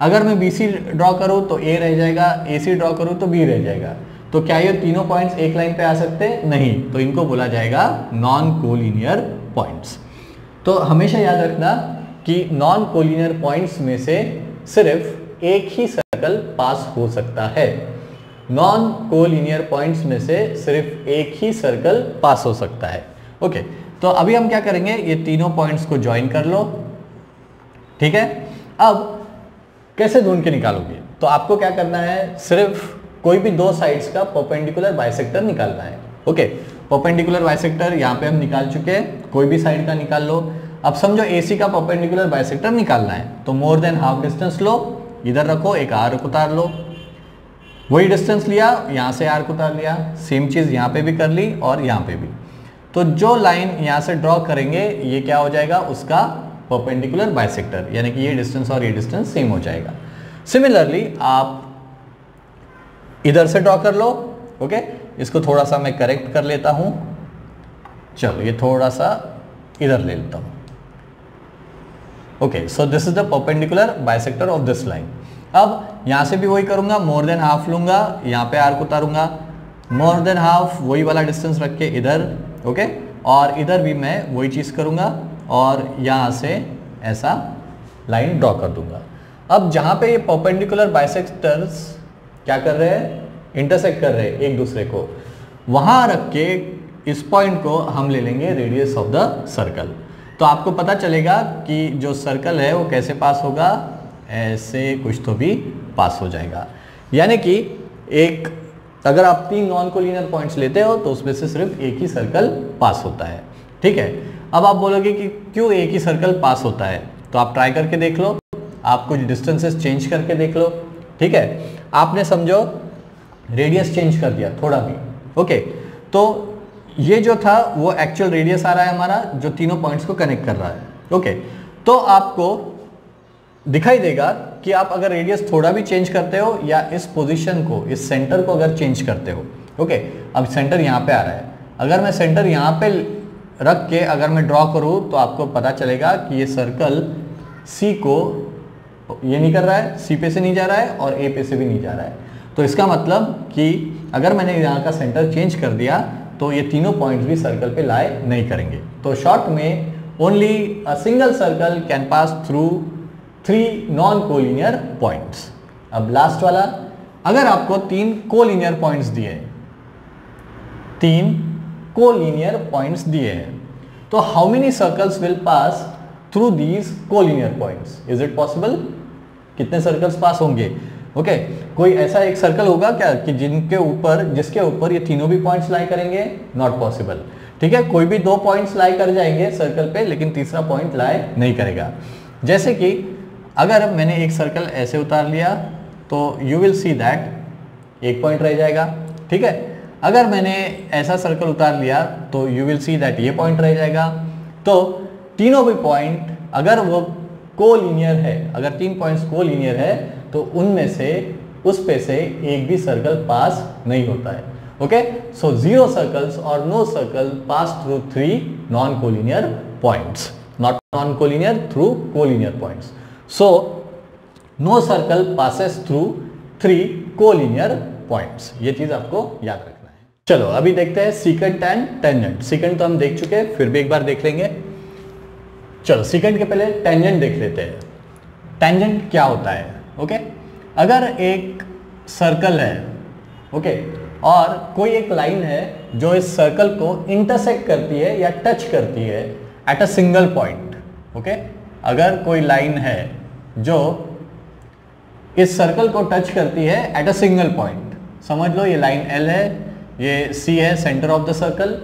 [SPEAKER 1] अगर मैं BC ड्रॉ करूँ तो A रह जाएगा, AC ड्रॉ करूँ तो B रह जाएगा। तो क्या ये तीनों पॉइंट्स एक लाइन पे आ सकते हैं? नहीं, तो इनको बोला जाएगा नॉन कोलिनियर पॉइंट्स। तो हमेशा याद रखना कि नॉन कोलिनियर पॉइंट्स में से सिर्फ एक ही सर्कल पास हो सकता है। नॉन कोलिनियर पॉइंट्स में से सिर्फ एक ही सर्कल पास हो सकता है। ओके, तो अभी हम क्या करेंगे, ये तीनों पॉइंट्स को ज्वाइन कर लो। ठीक है, अब कैसे ढूंढ के निकालोगे, तो आपको क्या करना है, सिर्फ कोई भी 2 साइड्स का परपेंडिकुलर बाइसेक्टर निकालना है। ओके, परपेंडिकुलर बाइसेक्टर यहाँ पे हम निकाल चुके हैं, कोई भी साइड का निकाल लो। अब समझो AC का परपेंडिकुलर बाइसेक्टर निकालना है, तो मोर देन हाफ डिस्टेंस लो, इधर रखो, एक आर्क उतार लो, वही डिस्टेंस लिया, यहाँ से आर्क उतार लिया, सेम चीज़ यहाँ पे भी कर ली और यहाँ पे भी। तो जो लाइन यहाँ से ड्रॉ करेंगे ये क्या हो जाएगा, उसका परपेंडिकुलर बाइसेक्टर, यानी कि ये डिस्टेंस और ये डिस्टेंस सेम हो जाएगा। सिमिलरली आप इधर से ड्रॉ कर लो। ओके, इसको थोड़ा सा मैं करेक्ट कर लेता हूँ, चलो ये थोड़ा सा इधर ले लेता हूँ। Okay, so this is the perpendicular bisector of this line. अब यहाँ से भी वही करूँगा, मोर देन हाफ लूँगा, यहाँ पे आर्क उतारूँगा, मोर देन हाफ वही वाला डिस्टेंस रख के इधर। ओके, और इधर भी मैं वही चीज़ करूँगा और यहाँ से ऐसा लाइन ड्रॉ कर दूंगा। अब जहाँ पे ये परपेंडिकुलर बाइसेक्टर्स क्या कर रहे हैं, इंटरसेक्ट कर रहे हैं एक दूसरे को, वहाँ रख के इस पॉइंट को हम ले लेंगे रेडियस ऑफ द सर्कल। तो आपको पता चलेगा कि जो सर्कल है वो कैसे पास होगा, ऐसे कुछ तो भी पास हो जाएगा। यानी कि एक, अगर आप 3 नॉन कोलिनियर पॉइंट्स लेते हो तो उसमें से सिर्फ एक ही सर्कल पास होता है। ठीक है, अब आप बोलोगे कि क्यों एक ही सर्कल पास होता है, तो आप ट्राई करके देख लो, आप कुछ डिस्टेंसेस चेंज करके देख लो। ठीक है, आपने समझो रेडियस चेंज कर दिया थोड़ा भी। ओके, तो ये जो था वो एक्चुअल रेडियस आ रहा है हमारा, जो तीनों पॉइंट्स को कनेक्ट कर रहा है। ओके, तो आपको दिखाई देगा कि आप अगर रेडियस थोड़ा भी चेंज करते हो या इस पोजीशन को, इस सेंटर को अगर चेंज करते हो। ओके, अब सेंटर यहाँ पे आ रहा है, अगर मैं सेंटर यहाँ पे रख के अगर मैं ड्रॉ करूँ तो आपको पता चलेगा कि ये सर्कल C को ये नहीं कर रहा है, C पे से नहीं जा रहा है और A पे से भी नहीं जा रहा है। तो इसका मतलब कि अगर मैंने यहाँ का सेंटर चेंज कर दिया तो ये तीनों पॉइंट्स भी सर्कल पे लाए नहीं करेंगे। तो शॉर्ट में only a single circle can pass through 3 non collinear points. अब लास्ट वाला, अगर आपको 3 कोलिनियर पॉइंट्स दिए हैं, 3 कोलिनियर पॉइंट्स दिए हैं, तो how many circles will pass through these collinear points? Is it possible? कितने सर्कल्स पास होंगे? ओके, कोई ऐसा एक सर्कल होगा क्या कि जिसके ऊपर ये तीनों भी पॉइंट्स लाई करेंगे? Not possible. ठीक है, कोई भी 2 पॉइंट्स लाई कर जाएंगे सर्कल पे, लेकिन तीसरा पॉइंट लाई नहीं करेगा। जैसे कि अगर मैंने एक सर्कल ऐसे उतार लिया तो यू विल सी दैट एक पॉइंट रह जाएगा। ठीक है, अगर मैंने ऐसा सर्कल उतार लिया तो यू विल सी दैट ये पॉइंट रह जाएगा। तो तीनों भी पॉइंट अगर वो कोलिनियर है, अगर 3 पॉइंट्स कोलिनियर है, तो उनमें से उस पे से एक भी सर्कल पास नहीं होता है। ओके, सो 0 सर्कल्स और no circle pass through 3 non collinear points, not non collinear, through collinear points. So no circle passes through 3 collinear points. ये चीज आपको याद रखना है। चलो अभी देखते हैं सीकेंट एंड टेंजेंट। सीकेंट तो हम देख चुके हैं, फिर भी एक बार देख लेंगे। चलो सीकेंट के पहले टेंजेंट देख लेते हैं। टेंजेंट क्या होता है? ओके, अगर एक सर्कल है, ओके, और कोई एक लाइन है जो इस सर्कल को इंटरसेक्ट करती है या टच करती है at a single point. Okay, अगर कोई लाइन है जो इस सर्कल को टच करती है एट अ सिंगल पॉइंट, समझ लो ये लाइन L है, ये C है, सेंटर ऑफ द सर्कल।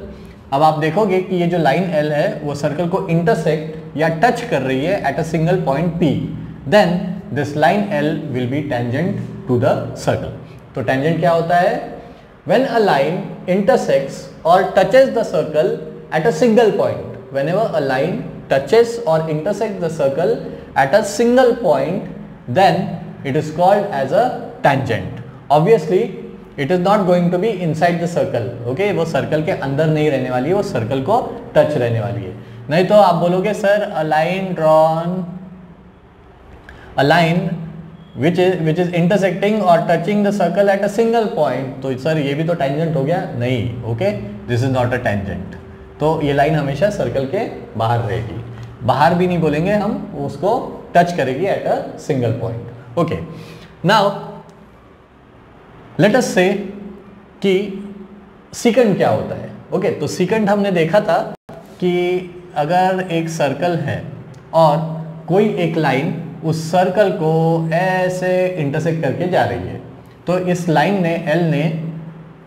[SPEAKER 1] अब आप देखोगे कि ये जो लाइन L है वो सर्कल को इंटरसेक्ट या टच कर रही है at a single point P, then this line L will be tangent to the circle. तो टेंजेंट क्या होता है? व्हेन अ लाइन इंटरसेक्ट्स और touches the circle at a single point, whenever a line touches or intersects the circle at a single point, then it is called as a tangent. Obviously it is not going to be inside the circle. Okay, वो circle के अंदर नहीं रहने वाली है, वो circle को touch रहने वाली है। नहीं तो आप बोलोगे sir a line drawn, a line which is intersecting or touching the circle at a single point, तो सर ये भी तो tangent हो गया। नहीं, okay, this is not a tangent। तो ये लाइन हमेशा सर्कल के बाहर रहेगी, बाहर भी नहीं बोलेंगे हम, उसको टच करेगी eight a single point. Okay, now let अस से कि सीकेंट क्या होता है। ओके, तो सीकेंट हमने देखा था कि अगर एक सर्कल है और कोई एक लाइन उस सर्कल को ऐसे इंटरसेक्ट करके जा रही है, तो इस लाइन ने L ने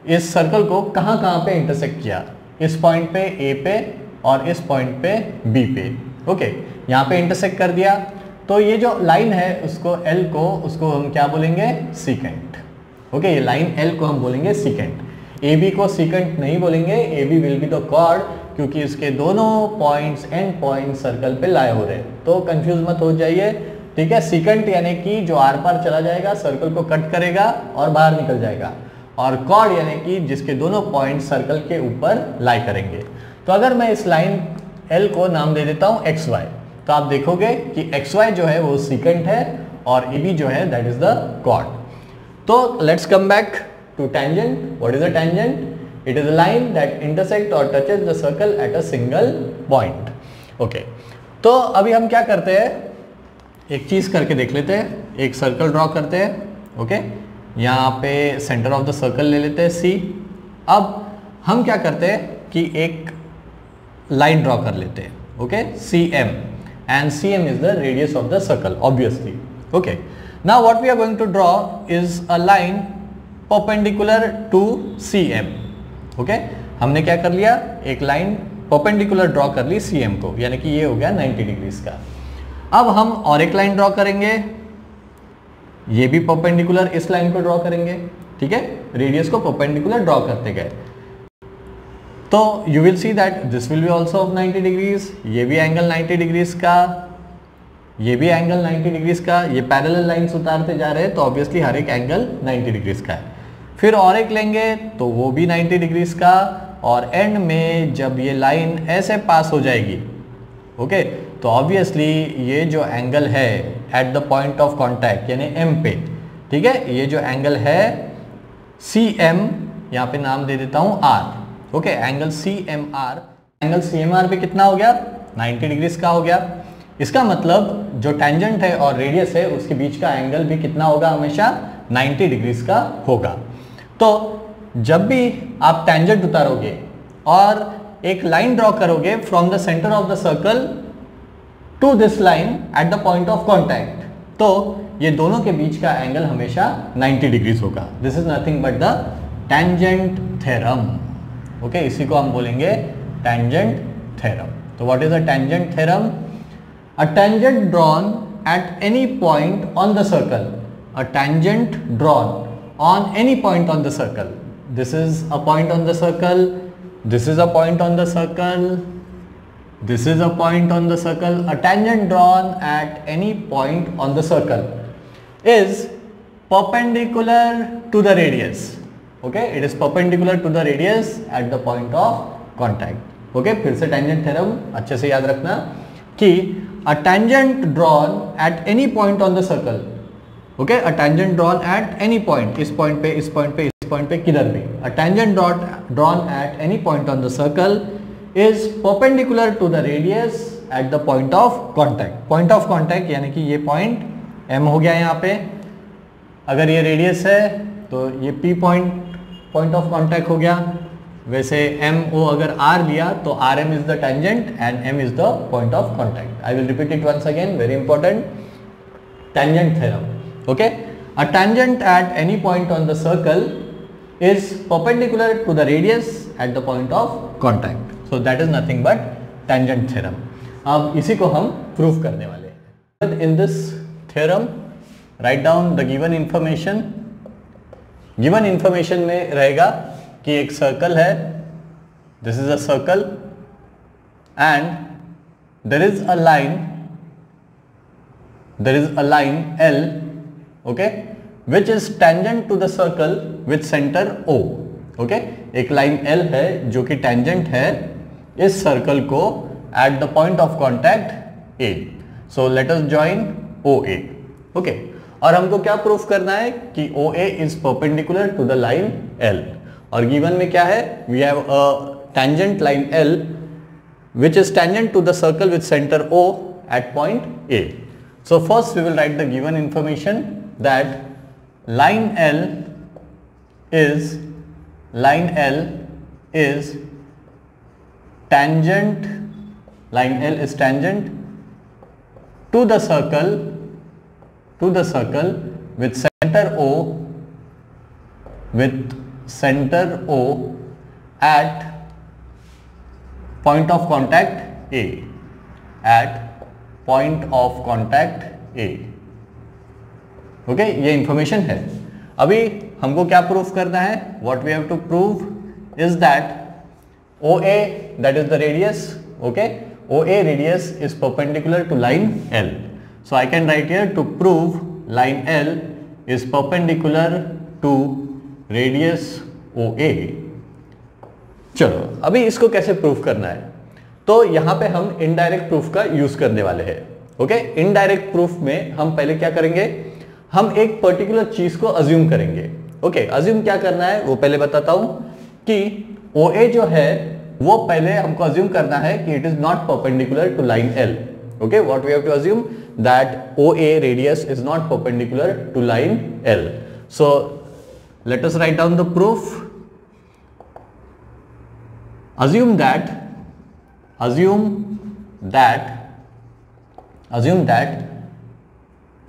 [SPEAKER 1] इस सर्कल को कहाँ कहाँ पे इंटरसेक्ट किया? इस पॉइंट पे A पे और इस पॉइंट पे B पे। ओके, यहाँ पे इंटरसेक्ट कर दिया, तो ये जो लाइन है उसको L को, उसको हम क्या बोलेंगे? सीकेंट। ओके, ये लाइन L को हम बोलेंगे सीकेंट। AB को सीकेंट नहीं बोलेंगे, AB will be the chord, क्योंकि इसके दोनों पॉइंट्स एंड पॉइंट सर्कल पे लाए हो रहे हैं, तो कंफ्यूज मत हो जाइए। ठीक है, सीकेंट यानी कि जो आर पार चला जाएगा, सर्कल को कट करेगा और बाहर निकल जाएगा, और कॉर्ड यानी कि जिसके दोनों पॉइंट सर्कल के ऊपर लाई करेंगे। तो अगर मैं इस लाइन L को नाम दे देता हूं XY, तो आप देखोगे कि XY जो है वो सीकेंट है और AB जो है दैट इज द कॉर्ड। तो let's come back to tangent. What is a tangent? It is a line that intersect और touches the circle at a single point. Okay, तो अभी हम क्या करते हैं, एक चीज करके देख लेते हैं। एक सर्कल ड्रॉ करते हैं। ओके, यहाँ पे सेंटर ऑफ द सर्कल ले लेते हैं C। अब हम क्या करते हैं कि एक लाइन ड्रॉ कर लेते हैं। Okay, CM, and CM is the radius of the circle obviously. Okay, now what we are going to draw is a line perpendicular to CM। Okay, हमने क्या कर लिया, एक लाइन परपेंडिकुलर ड्रॉ कर ली CM को, यानी कि ये हो गया 90 डिग्रीज का। अब हम और एक लाइन ड्रॉ करेंगे, ये भी परपेंडिकुलर इस लाइन को ड्रॉ करेंगे। ठीक है, रेडियस को परपेंडिकुलर ड्रॉ करते गए, तो you will see that this will B also of 90 degrees. ये भी एंगल 90 डिग्रीज का, ये भी एंगल 90 डिग्रीज का। ये पैरेलल लाइन्स उतारते जा रहे हैं, तो ऑब्वियसली हर एक एंगल 90 डिग्रीज का है। फिर और एक लेंगे तो वो भी 90 डिग्रीज का, और एंड में जब ये लाइन ऐसे पास हो जाएगी, ओके, तो ऑब्वियसली ये जो एंगल है eight the point of contact यानी M पे, ठीक है, ये जो एंगल है CM, यहाँ पे नाम दे देता हूँ R। Okay, angle CMR, angle CMR पे कितना हो गया? 90 डिग्रीज का हो गया। इसका मतलब जो टेंजेंट है और रेडियस है उसके बीच का एंगल भी कितना होगा, हमेशा 90 डिग्रीज का होगा। तो जब भी आप टेंजेंट उतारोगे और एक लाइन ड्रॉ करोगे from the centre of the circle to this line at the point of contact, तो ये दोनों के बीच का एंगल हमेशा 90 डिग्रीज होगा। This is nothing but the tangent theorem. Okay, इसी को हम बोलेंगे टेंजेंट थ्योरम। तो what is a tangent theorem? A tangent drawn at any point on the circle, a tangent drawn on any point on the circle, this is a point on the circle, this is a point on the circle, this is a point on the circle, a tangent drawn at any point on the circle is perpendicular to the radius. Okay, it is perpendicular to the radius at the point of contact. Okay, फिर से tangent theorem अच्छे से याद रखना कि a tangent drawn at any point on the circle, okay, a tangent drawn at any point, इस point पे, इस point पे, पॉइंट पे किधर भी, a tangent drawn at any point on the circle is perpendicular to the radius at the point of contact. Point of contact यानी कि ये पॉइंट M हो गया यहाँ पे, अगर ये रेडियस है तो ये P पॉइंट ऑफ कॉन्टैक्ट हो गया। वैसे MO अगर R लिया तो RM is the tangent and M is the point of contact. I will repeat it once again, very important, tangent theorem. Okay, a tangent at any point on the circle is perpendicular to the radius at the point of contact. So that is nothing but tangent theorem. अब इसी को हम prove करने वाले हैं। In this theorem, write down the given information. Given information में रहेगा कि एक सर्कल है, this is a circle and there is a line L, okay, which is tangent to the circle with center O. Okay, एक line L है जो कि tangent है इस सर्कल को at the point of contact A. So let us join OA. Okay, और हमको क्या प्रूफ करना है कि OA is perpendicular to the line L. और गिवन में क्या है, we have a tangent line L which is tangent to the circle with center O at point A. So first we will write the given information that line L is tangent to the circle with center O at point of contact A, okay, ये information है। अभी हमको क्या proof करना है, what we have to prove is that OA, that is the radius, okay, OA radius is perpendicular to line L. So I can write here to prove line L is perpendicular to radius OA. चलो अभी इसको कैसे proof करना है, तो यहाँ पे हम इनडायरेक्ट प्रूफ का यूज करने वाले हैं। ओके, इनडायरेक्ट प्रूफ में हम पहले क्या करेंगे, हम एक पर्टिकुलर चीज को अज्यूम करेंगे। ओके, अज्यूम क्या करना है वो पहले बताता हूं कि OA जो है वो पहले हमको अज्यूम करना है कि it is not perpendicular to line L. Okay, what we have to assume that OA radius is not perpendicular to line L. So let us write down the proof. assume that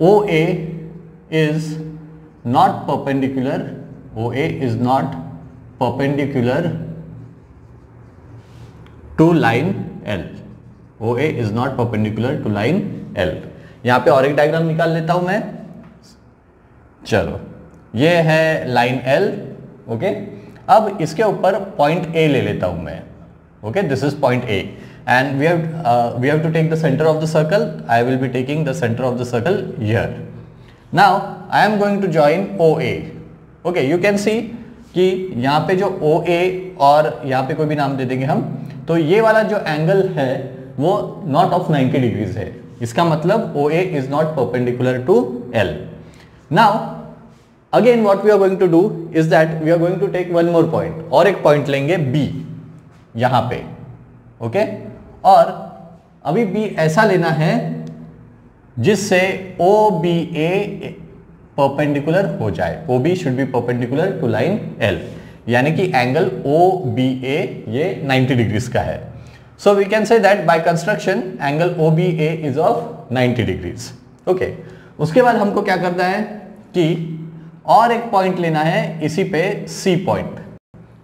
[SPEAKER 1] OA is not perpendicular to line L. OA is not perpendicular to line L. यहां पे और एक diagram निकाल लेता हूं मैं। चलो, ये है लाइन L. ओके, अब इसके ऊपर पॉइंट A ले लेता हूं मैं। Okay, this is point A and we have to take the center of the circle. I will be taking the center of the circle here. Now I am going to join OA. Okay, you can see कि यहाँ पे जो OA और यहाँ पे कोई भी नाम दे देंगे हम, तो ये वाला जो एंगल है वो नॉट ऑफ 90 डिग्रीज है। इसका मतलब OA is not perpendicular to L. Now again what we are going to do is that we are going to take one more point, और एक पॉइंट लेंगे B यहाँ पे। ओके, और अभी B ऐसा लेना है जिससे OBA परपेंडिकुलर हो जाए। OB should be perpendicular to line L, यानी कि एंगल OBA ये 90 डिग्रीज का है। So we can say that by construction angle OBA is of 90 degrees. Okay, उसके बाद हमको क्या करना है कि और एक पॉइंट लेना है इसी पे C point,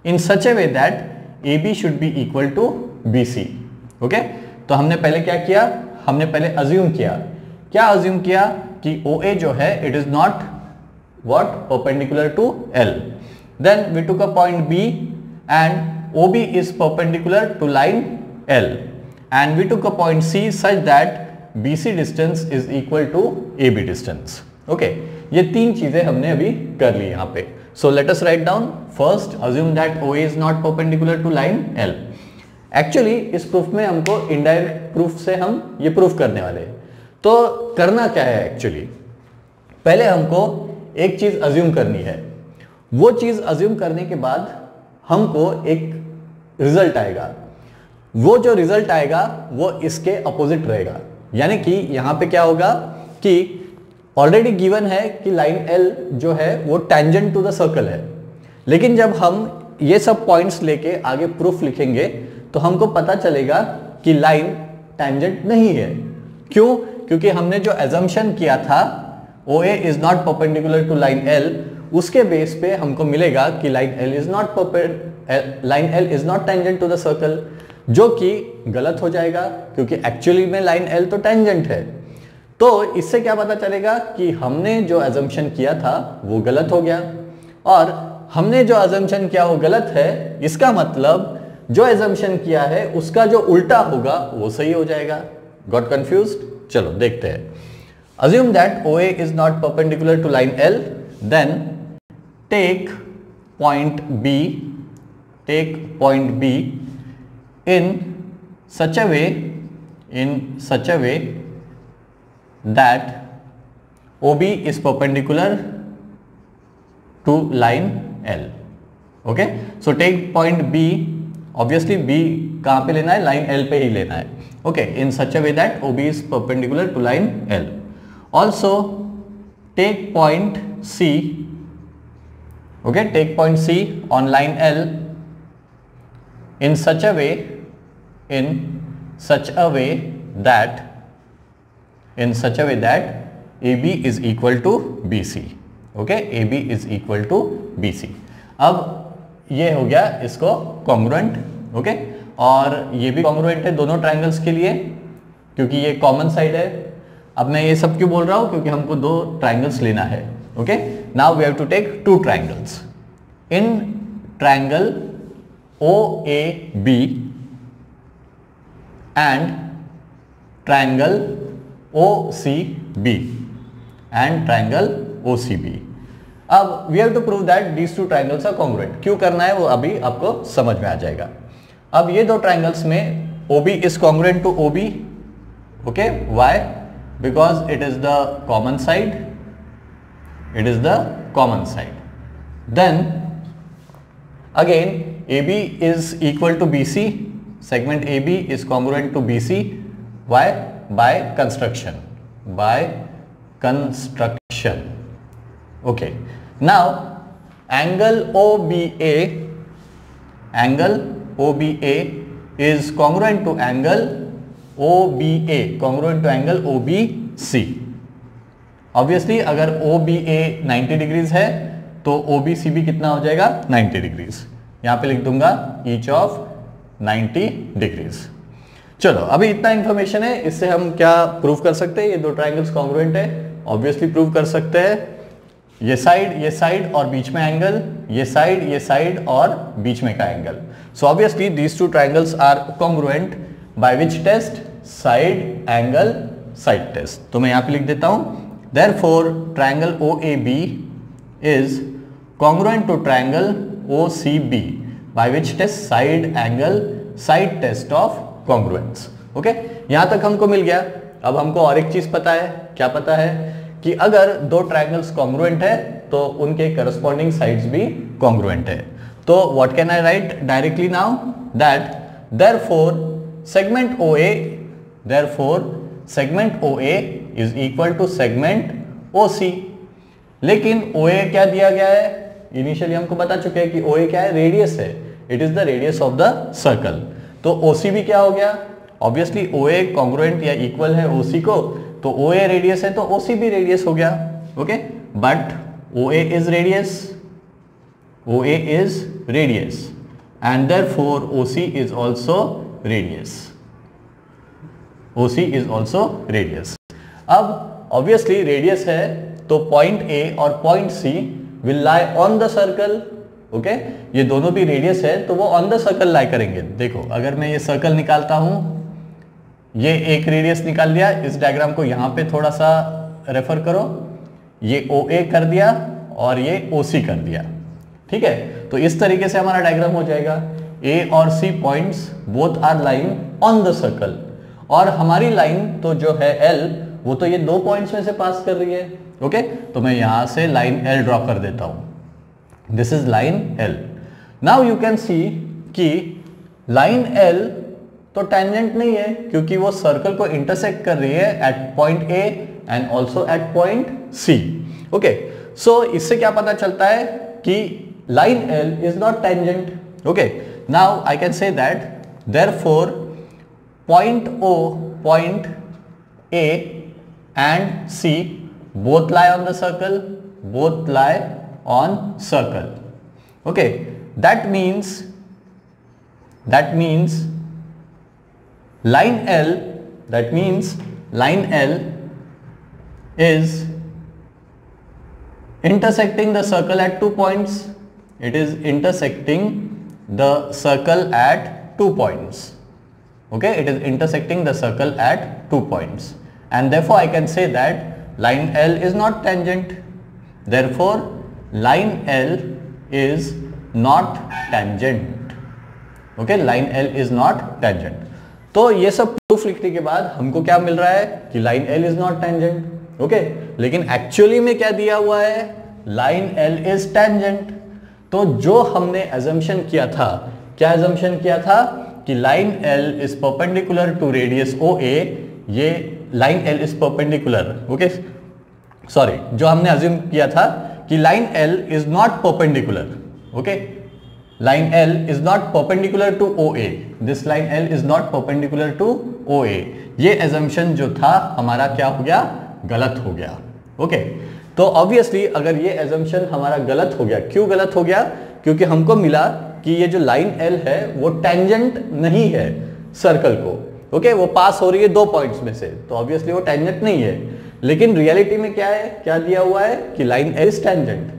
[SPEAKER 1] in such a way that AB should be equal to BC। Okay, तो हमने पहले क्या किया, हमने पहले अज्यूम किया, क्या अज्यूम किया कि OA जो है it is not what perpendicular to L। Then we took a point B and OB is perpendicular to line L and we took a point C such that BC distance is equal to AB distance. Okay, ये तीन चीजें हमने अभी कर ली यहाँ पे। So let us write down. First, assume that OA is not perpendicular to line L। Actually इस प्रूफ में हमको इनडायरेक्ट प्रूफ से हम ये प्रूफ करने वाले हैं। तो करना क्या है एक्चुअली, पहले हमको एक चीज अज्यूम करनी है, वो चीज अज्यूम करने के बाद हमको एक रिजल्ट आएगा, वो जो रिजल्ट आएगा वो इसके अपोजिट रहेगा। यानी कि यहां पे क्या होगा कि ऑलरेडी गिवन है कि लाइन L जो है वो टेंजेंट टू द सर्कल है, लेकिन जब हम ये सब पॉइंट्स लेके आगे प्रूफ लिखेंगे तो हमको पता चलेगा कि लाइन टेंजेंट नहीं है। क्यों? क्योंकि हमने जो एजम्पशन किया था OA is not perpendicular to line L, उसके बेस पे हमको मिलेगा कि line L is not tangent to the circle, जो कि गलत हो जाएगा क्योंकि एक्चुअली में लाइन L तो टेंजेंट है। तो इससे क्या पता चलेगा कि हमने जो एजम्पशन किया था वो गलत हो गया, और हमने जो एजम्पशन किया वो गलत है, इसका मतलब जो एजम्पशन किया है उसका जो उल्टा होगा वो सही हो जाएगा। Got confused? चलो देखते हैं। Assume that OA is not perpendicular to line L, then take point B in such a way that OB is perpendicular to line L. Okay, so take point B, obviously B कहाँ पे लेना है, line L पे ही लेना है। Okay, in such a way that OB is perpendicular to line L. Also take point C, okay, take point C on line L in such a way that AB is equal to BC. Okay, AB is equal to BC. अब ये हो गया इसको congruent. Okay, और ये भी congruent है दोनों ट्रायंगल्स के लिए क्योंकि ये कॉमन साइड है। अब मैं ये सब क्यों बोल रहा हूं, क्योंकि हमको दो ट्रायंगल्स लेना है। Okay, now we have to take two triangles in triangle OAB and triangle OCB and triangle OCB. अब we have to prove that these two triangles are congruent. क्यों करना है वो अभी आपको समझ में आ जाएगा। अब ये दो triangles में OB is congruent to OB. Okay, why? Because it is the common side. It is the common side. Then again AB is equal to BC. Segment AB is congruent to BC. Why? By construction. By construction. Okay. Now angle OBA is congruent to angle OBA, congruent to angle OBC. Obviously अगर OBA 90 degrees है तो OBCB कितना हो जाएगा, 90 degrees. यहाँ पे लिख दूंगा ईच ऑफ 90 डिग्रीज। चलो अभी इतना इंफॉर्मेशन है, इससे हम क्या प्रूव कर सकते हैं, ये दो ट्रायंगल्स कॉन्ग्रुएंट है। ऑब्वियसली प्रूव कर सकते हैं ये साइड और बीच में एंगल, ये साइड और बीच में का एंगल। So obviously these two triangles are congruent by which test, side angle side test. तो मैं यहाँ पे लिख देता हूं therefore triangle OAB is congruent to triangle OCB by which test side angle side test of congruence. Okay, यहां तक हमको मिल गया। अब हमको और एक चीज पता है, क्या पता है कि अगर दो ट्रायंगल्स कॉन्ग्रुएंट है तो उनके करस्पॉन्डिंग साइड्स भी कॉन्ग्रुएंट है। तो what can I write directly now, that therefore segment OA is equal to segment OC। लेकिन OA क्या दिया गया है, इनिशियली हमको बता चुके हैं कि OA क्या है, रेडियस है, it is the radius of the circle. तो OC भी क्या हो गया, ऑब्वियसली OA कॉन्ग्रुएंट या इक्वल है OC को, तो OA रेडियस है तो OC भी रेडियस हो गया। Okay, but OA is radius, OA is radius and therefore OC is also radius, OC is also radius। अब obviously radius है तो point A और point C will lie on the circle। Okay, ये दोनों भी radius है तो वो on the circle lie करेंगे। देखो अगर मैं ये सर्कल निकालता हूं, ये एक रेडियस निकाल लिया, इस डायग्राम को यहां पे थोड़ा सा रेफर करो, ये OA कर दिया और ये OC कर दिया, ठीक है। तो इस तरीके से हमारा डायग्राम हो जाएगा, A और C points both are lying on the circle, और हमारी लाइन तो जो है L वो तो ये दो पॉइंट्स में से पास कर रही है। ओके, तो मैं यहां से लाइन L ड्रॉ कर देता हूं, this is line L। Now you can सी कि लाइन L तो टेंजेंट नहीं है क्योंकि वो सर्कल को इंटरसेक्ट कर रही है at point A and also at point C। ओके, सो इससे क्या पता चलता है कि line L is not tangent। okay, now I can say that therefore point O, point A and C both lie on the circle, both lie on circle। okay, that means line L, that means line L is intersecting the circle at 2 points, it is intersecting the circle at 2 points। okay, it is intersecting the circle at 2 points and therefore I can say that line L is not tangent, therefore line L is not tangent। okay, line L is not tangent। तो ये सब proof लिखने के बाद हमको क्या मिल रहा है कि line L is not tangent. Okay, लेकिन एक्चुअली में क्या दिया हुआ है, लाइन L इज टेंजेंट। तो जो हमने अजम्पशन किया था, क्या अजम्पशन किया था कि line L is perpendicular to radius OA, ये line L is perpendicular, okay sorry, जो हमने अज्यूम किया था कि line L is not perpendicular, okay, line L is not perpendicular to OA, this line L is not perpendicular to OA, ये assumption जो था हमारा क्या हो गया, गलत हो गया। ओके, तो ऑब्वियसली अगर ये assumption हमारा गलत हो गया, क्यों गलत हो गया, क्योंकि हमको मिला कि ये जो लाइन L है वो टेंजेंट नहीं है सर्कल को। ओके, वो पास हो रही है 2 पॉइंट्स में से, तो ऑब्वियसली वो टेंजेंट नहीं है। लेकिन रियलिटी में क्या है, क्या दिया हुआ है कि लाइन L इज टेंजेंट।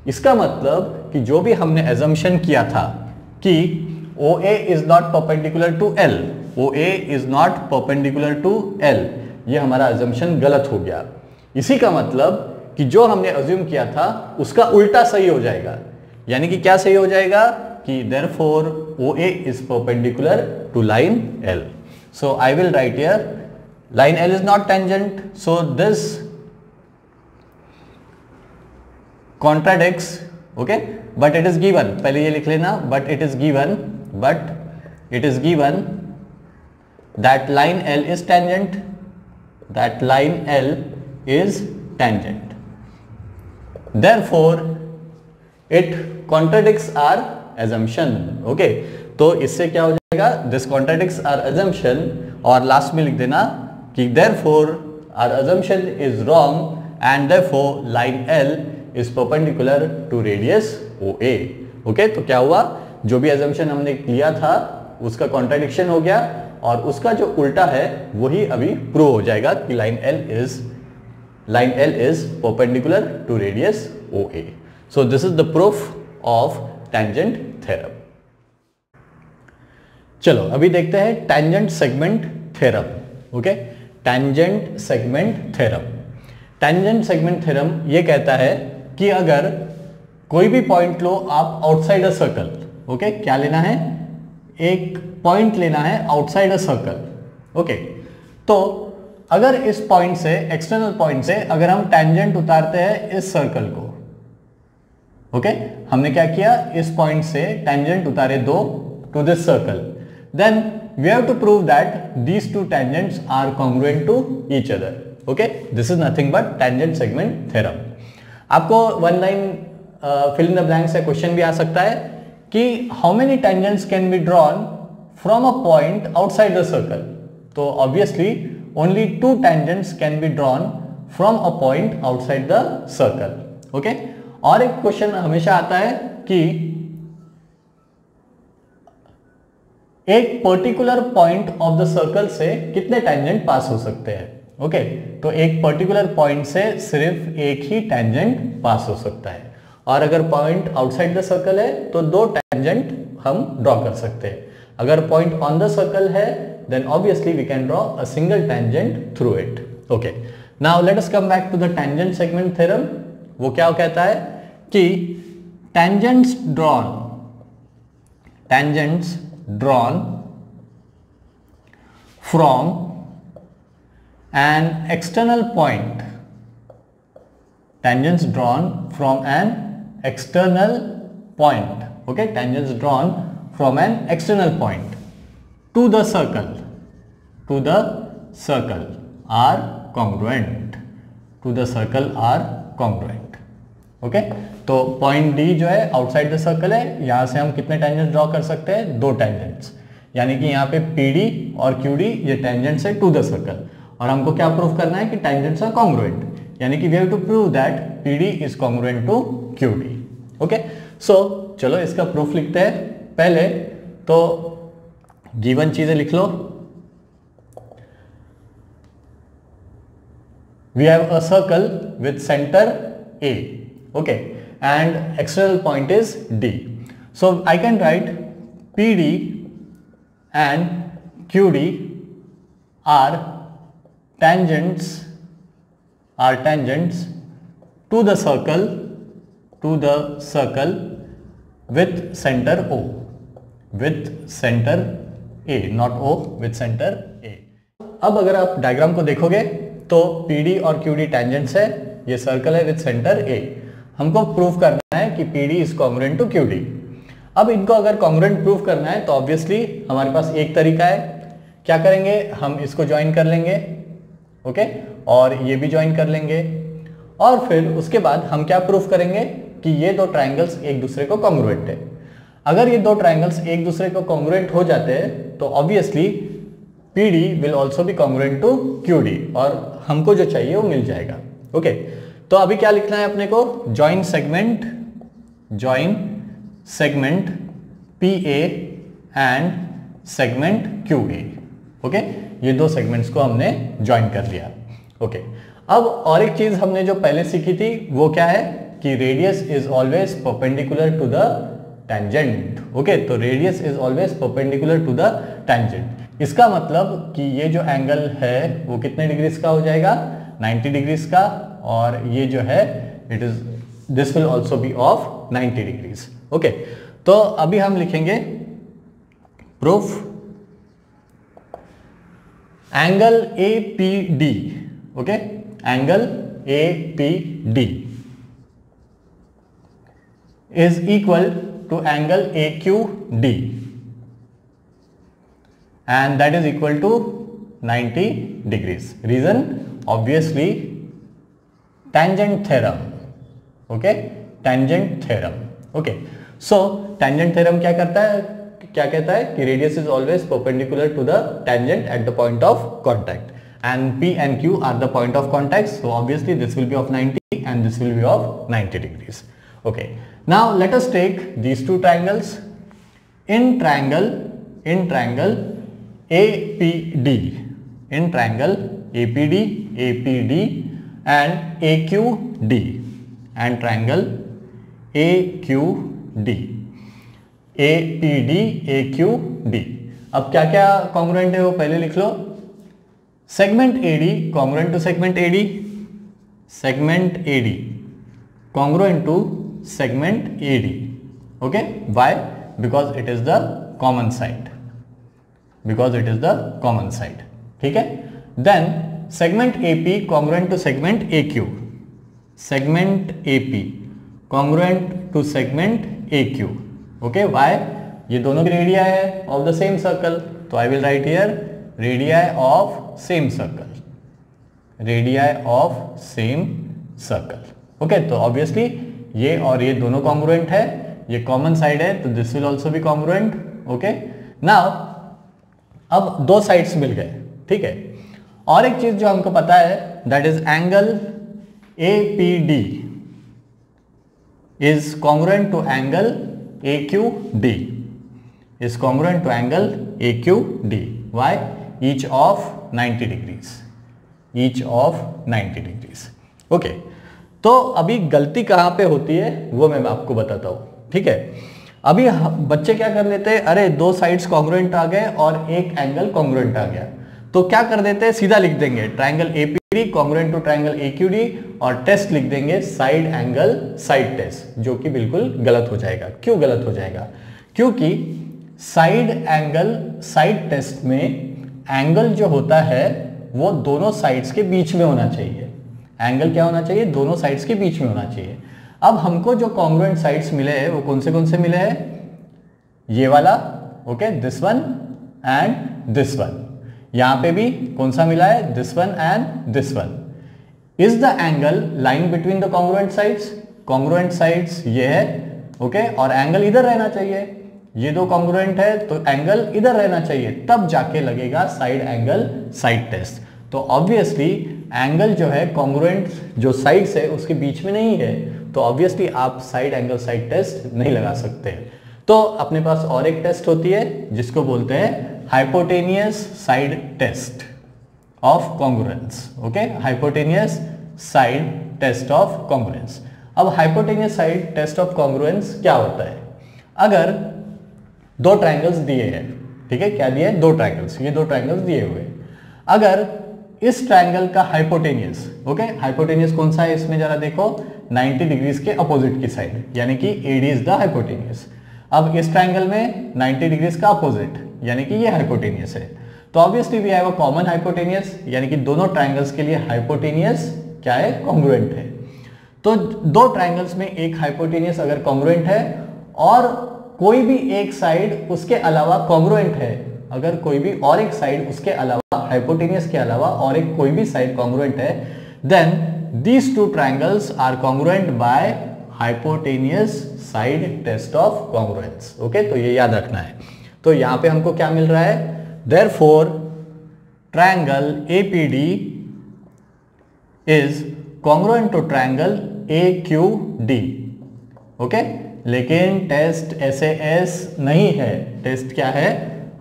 [SPEAKER 1] इसका मतलब कि जो भी हमने assumption किया था कि OA is not perpendicular to L, OA is not perpendicular to L, ये हमारा assumption गलत हो गया। इसी का मतलब कि जो हमने assume किया था उसका उल्टा सही हो जाएगा। यानी कि क्या सही हो जाएगा कि therefore OA is perpendicular to line L। So I will write here line L is not tangent, so this contradicts, okay, but it is given, पहले ये लिख लेना, but it is given that line L is tangent, that line L is tangent, therefore it contradicts our assumption। okay, तो इससे क्या हो जाएगा, this contradicts our assumption, और लास्ट में लिख देना कि therefore our assumption is wrong and therefore line L is perpendicular to radius OA। Okay, तो क्या हुआ, जो भी assumption हमने लिया था उसका contradiction हो गया, और उसका जो उल्टा है वही अभी प्रूव हो जाएगा कि line L is perpendicular to radius OA। so this is the proof of tangent theorem। चलो अभी देखते हैं tangent segment theorem। Okay, tangent segment theorem, tangent segment theorem ये कहता है कि अगर कोई भी पॉइंट लो आप आउटसाइड अ सर्कल, ओके, क्या लेना है, एक पॉइंट लेना है आउटसाइड अ सर्कल। ओके, तो अगर इस पॉइंट से, एक्सटर्नल पॉइंट से अगर हम टेंजेंट उतारते हैं इस सर्कल को, ओके, हमने क्या किया, इस पॉइंट से टेंजेंट उतारे 2 to this circle, then we have to prove that these 2 tangents are congruent to each other. Okay, this is nothing but tangent segment theorem. आपको one line fill in the blanks से question भी आ सकता है कि how many tangents can be drawn from a point outside the circle. तो obviously only 2 tangents can be drawn from a point outside the circle. Okay, और एक question हमेशा आता है कि एक particular point of the circle से कितने टेंजेंट पास हो सकते हैं। ओके, तो एक पर्टिकुलर पॉइंट से सिर्फ एक ही टेंजेंट पास हो सकता है, और अगर पॉइंट आउटसाइड द सर्कल है तो 2 टेंजेंट हम ड्रॉ कर सकते हैं। अगर पॉइंट ऑन द सर्कल है then obviously we can draw a single tangent through it. Okay, now let us come back to the tangent segment theorem. वो क्या कहता है कि tangents drawn from an external point, tangents drawn from an external point, okay, tangents drawn from an external point to the circle are congruent, to the circle are congruent। Okay, तो point D जो है outside the circle है, यहां से हम कितने tangents draw कर सकते हैं, 2 टेंजेंट्स, यानी कि यहाँ पे पी डी और क्यू डी ये टेंजेंट्स है टू द सर्कल, और हमको क्या प्रूव करना है कि टेंजेंट्स आर कॉन्ग्रुएंट, यानी कि we have to prove that PD is congruent to QD. Okay, so चलो इसका प्रूफ लिखते हैं। पहले तो गिवन चीजें लिख लो। We have a circle with centre A, okay, and external point is D, so I can write PD and QD are tangents to the circle with center O, with center A, not O, with center A। अब अगर आप diagram को देखोगे तो PD और QD tangents है, ये circle है विथ सेंटर A। हमको प्रूव करना है कि PD is congruent to QD। अब इनको अगर कॉन्ग्रुएंट प्रूव करना है तो ऑब्वियसली हमारे पास एक तरीका है, क्या करेंगे, हम इसको ज्वाइन कर लेंगे, ओके, और ये भी ज्वाइन कर लेंगे, और फिर उसके बाद हम क्या प्रूफ करेंगे कि ये 2 ट्रायंगल्स एक दूसरे को कॉन्ग्रुएंट है। अगर ये 2 ट्रायंगल्स एक दूसरे को कॉन्ग्रुएंट हो जाते हैं तो obviously PD will also be congruent to QD, और हमको जो चाहिए वो मिल जाएगा। ओके, तो अभी क्या लिखना है अपने को, join segment PA and segment QA। Okay, ये 2 सेगमेंट्स को हमने ज्वाइन कर लिया। ओके, अब और एक चीज हमने जो पहले सीखी थी वो क्या है कि radius is always perpendicular to the tangent. Okay, तो radius is always perpendicular to the tangent. इसका मतलब कि ये जो एंगल है वो कितने डिग्रीज का हो जाएगा, 90 डिग्रीज का, और ये जो है it is this will also be of 90 degrees. Okay, तो अभी हम लिखेंगे proof angle APD, okay, angle APD is equal to angle AQD and that is equal to 90 degrees. Reason obviously tangent theorem, okay, tangent theorem। okay, so tangent theorem क्या कहता है कि radius is always perpendicular to the tangent at the point of contact, and P and Q are the point of contact, so obviously this will be of 90 and this will be of 90 degrees। okay, now let us take these 2 triangles in triangle APD, in triangle APD and AQD, and triangle AQD, APD AQD। अब क्या क्या congruent है वो पहले लिख लो। Segment AD congruent to segment AD, segment AD congruent to segment AD। Okay, why, because it is the common side, because it is the common side. ठीक है, then segment AP congruent to segment AQ, segment AP congruent to segment AQ। Okay, why, ये दोनों की radio है of the same circle, तो I will write here radio of same circle. Radii of same circle. Okay, तो obviously ये और ये दोनों कॉन्ग्रुएंट है, ये कॉमन साइड है तो this will also be congruent. Okay, now अब दो साइड्स मिल गए, ठीक है। और एक चीज जो हमको पता है that is angle APD is congruent to angle AQD, is congruent to angle AQD. Why? Each of 90 degrees. Each of 90 degrees. Okay. तो अभी गलती कहाँ पे होती है वो मैं आपको बताता हूँ, ठीक है। अभी बच्चे क्या कर लेते हैं, अरे दो साइड्स कॉन्ग्रुएंट आ गए और एक एंगल कॉन्ग्रुएंट आ गया, तो क्या कर देते हैं, सीधा लिख देंगे triangle APD congruent to triangle AQD और टेस्ट लिख देंगे साइड एंगल साइड टेस्ट, जो कि बिल्कुल गलत हो जाएगा। क्यों गलत हो जाएगा? क्योंकि साइड एंगल साइड टेस्ट में एंगल जो होता है वो दोनों साइड्स के बीच में होना चाहिए। एंगल क्या होना चाहिए? दोनों साइड्स के बीच में होना चाहिए। अब हमको जो कॉन्ग्रुएंट साइड्स मिले हैं वो कौन से मिले हैं? ये वाला, okay, this one and this one. यहां पे भी कौन सा मिला है? This one and this one. Is the angle line between the congruent sides? Congruent sides ये है, ओके, और एंगल इधर रहना चाहिए। ये दो कॉन्ग्रुएंट है तो एंगल इधर रहना चाहिए, तब जाके लगेगा साइड एंगल साइड टेस्ट। तो ऑब्वियसली एंगल जो है कॉन्ग्रुएंट जो साइड्स है उसके बीच में नहीं है, तो ऑब्वियसली आप साइड एंगल साइड टेस्ट नहीं लगा सकते। तो अपने पास और एक टेस्ट होती है जिसको बोलते हैं hypotenuse side test of congruence. Okay, hypotenuse side test of congruence. अब hypotenuse side test of congruence क्या होता है? अगर दो ट्रायंगल्स दिए हैं, ठीक है, क्या दिए हैं? दो ट्रायंगल्स, ये दो ट्रायंगल्स दिए हुए। अगर इस ट्रायंगल का हाइपोटेनियस, ओके, हाइपोटेनियस कौन सा है इसमें जरा देखो, 90 डिग्रीज के अपोजिट की साइड, यानी कि AD इज द हाइपोटेनियस। अब इस ट्रायंगल में 90 डिग्रीज का अपोजिट, यानी कि ये हाइपोटेनियस है, तो obviously we have a common hypotenuse, यानी कि दोनों ट्रायंगल्स के लिए हाइपोटेनियस क्या है? कॉन्ग्रुएंट है। तो दो ट्रायंगल्स में एक हाइपोटेनियस अगर कॉन्ग्रुएंट है और कोई भी एक साइड उसके अलावा कॉन्ग्रुएंट है, अगर कोई भी और एक साइड उसके अलावा हाइपोटेनियस के अलावा और एक कोई भी साइड कॉन्ग्रुएंट है, then these two triangles are congruent by hypotenuse side test of congruence. Okay, तो ये याद रखना है। तो यहां पे हमको क्या मिल रहा है? Therefore triangle APD is congruent to triangle AQD। Okay, लेकिन टेस्ट SAS नहीं है, टेस्ट क्या है?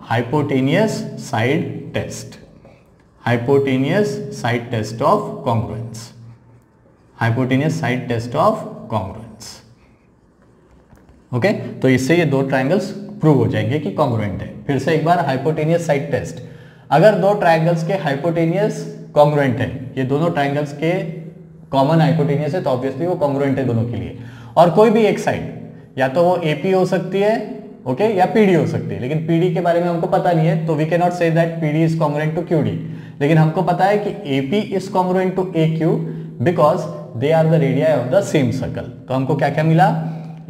[SPEAKER 1] Hypotenuse side test, hypotenuse side test of congruence, hypotenuse side test of congruence. Okay, तो इससे ये दो ट्रायंगल्स प्रूव हो जाएंगे कि कॉन्ग्रुएंट है। फिर से एक बार, हाइपोटेनियस साइड टेस्ट, अगर दो ट्रायंगल्स के हाइपोटेनियस कॉन्ग्रुएंट है, ये दोनों ट्रायंगल्स के कॉमन हाइपोटेनियस है, तो ऑब्वियसली वो कॉन्ग्रुएंट है दोनों के लिए। और कोई भी एक साइड, या तो वो AP हो सकती है, ओके, या PD हो सकती है, लेकिन PD के बारे में हमको पता नहीं है, तो we can not say that PD is congruent to QD। लेकिन हमको पता है कि AP is congruent to AQ because they are the radii of the same circle. तो हमको क्या क्या मिला?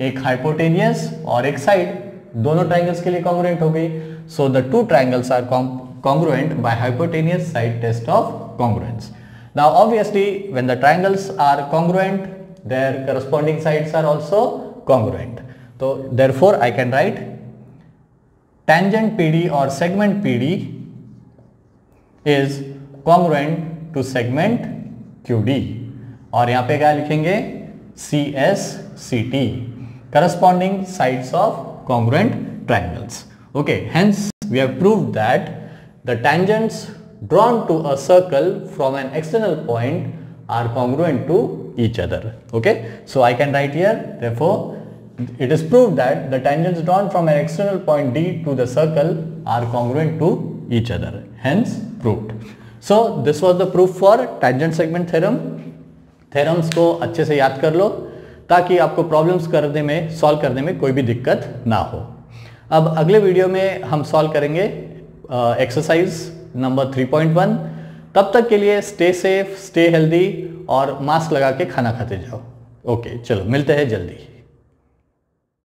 [SPEAKER 1] एक हाइपोटेनियस और एक साइड, दोनों ट्रायंगल्स के लिए कॉन्ग्रुएंट हो गई। So the two triangles are congruent by hypotenuse side test of congruence. Now obviously when the triangles are congruent, their corresponding sides are also congruent. So therefore I can write tangent PD or segment PD is congruent to segment QD और यहाँ पे क्या लिखेंगे? CSCT, corresponding sides of congruent triangles. Okay, hence we have proved that the tangents drawn to a circle from an external point are congruent to each other. Okay, so I can write here, therefore it is proved that the tangents drawn from an external point D to the circle are congruent to each other, hence proved. So this was the proof for tangent segment theorem. Theorems को अच्छे से याद कर लो ताकि आपको problems करने में, solve करने में कोई भी दिक्कत ना हो। अब अगले वीडियो में हम सॉल्व करेंगे एक्सरसाइज नंबर 3.1। तब तक के लिए स्टे सेफ, स्टे हेल्दी और मास्क लगा के खाना खाते जाओ। ओके, चलो मिलते हैं जल्दी।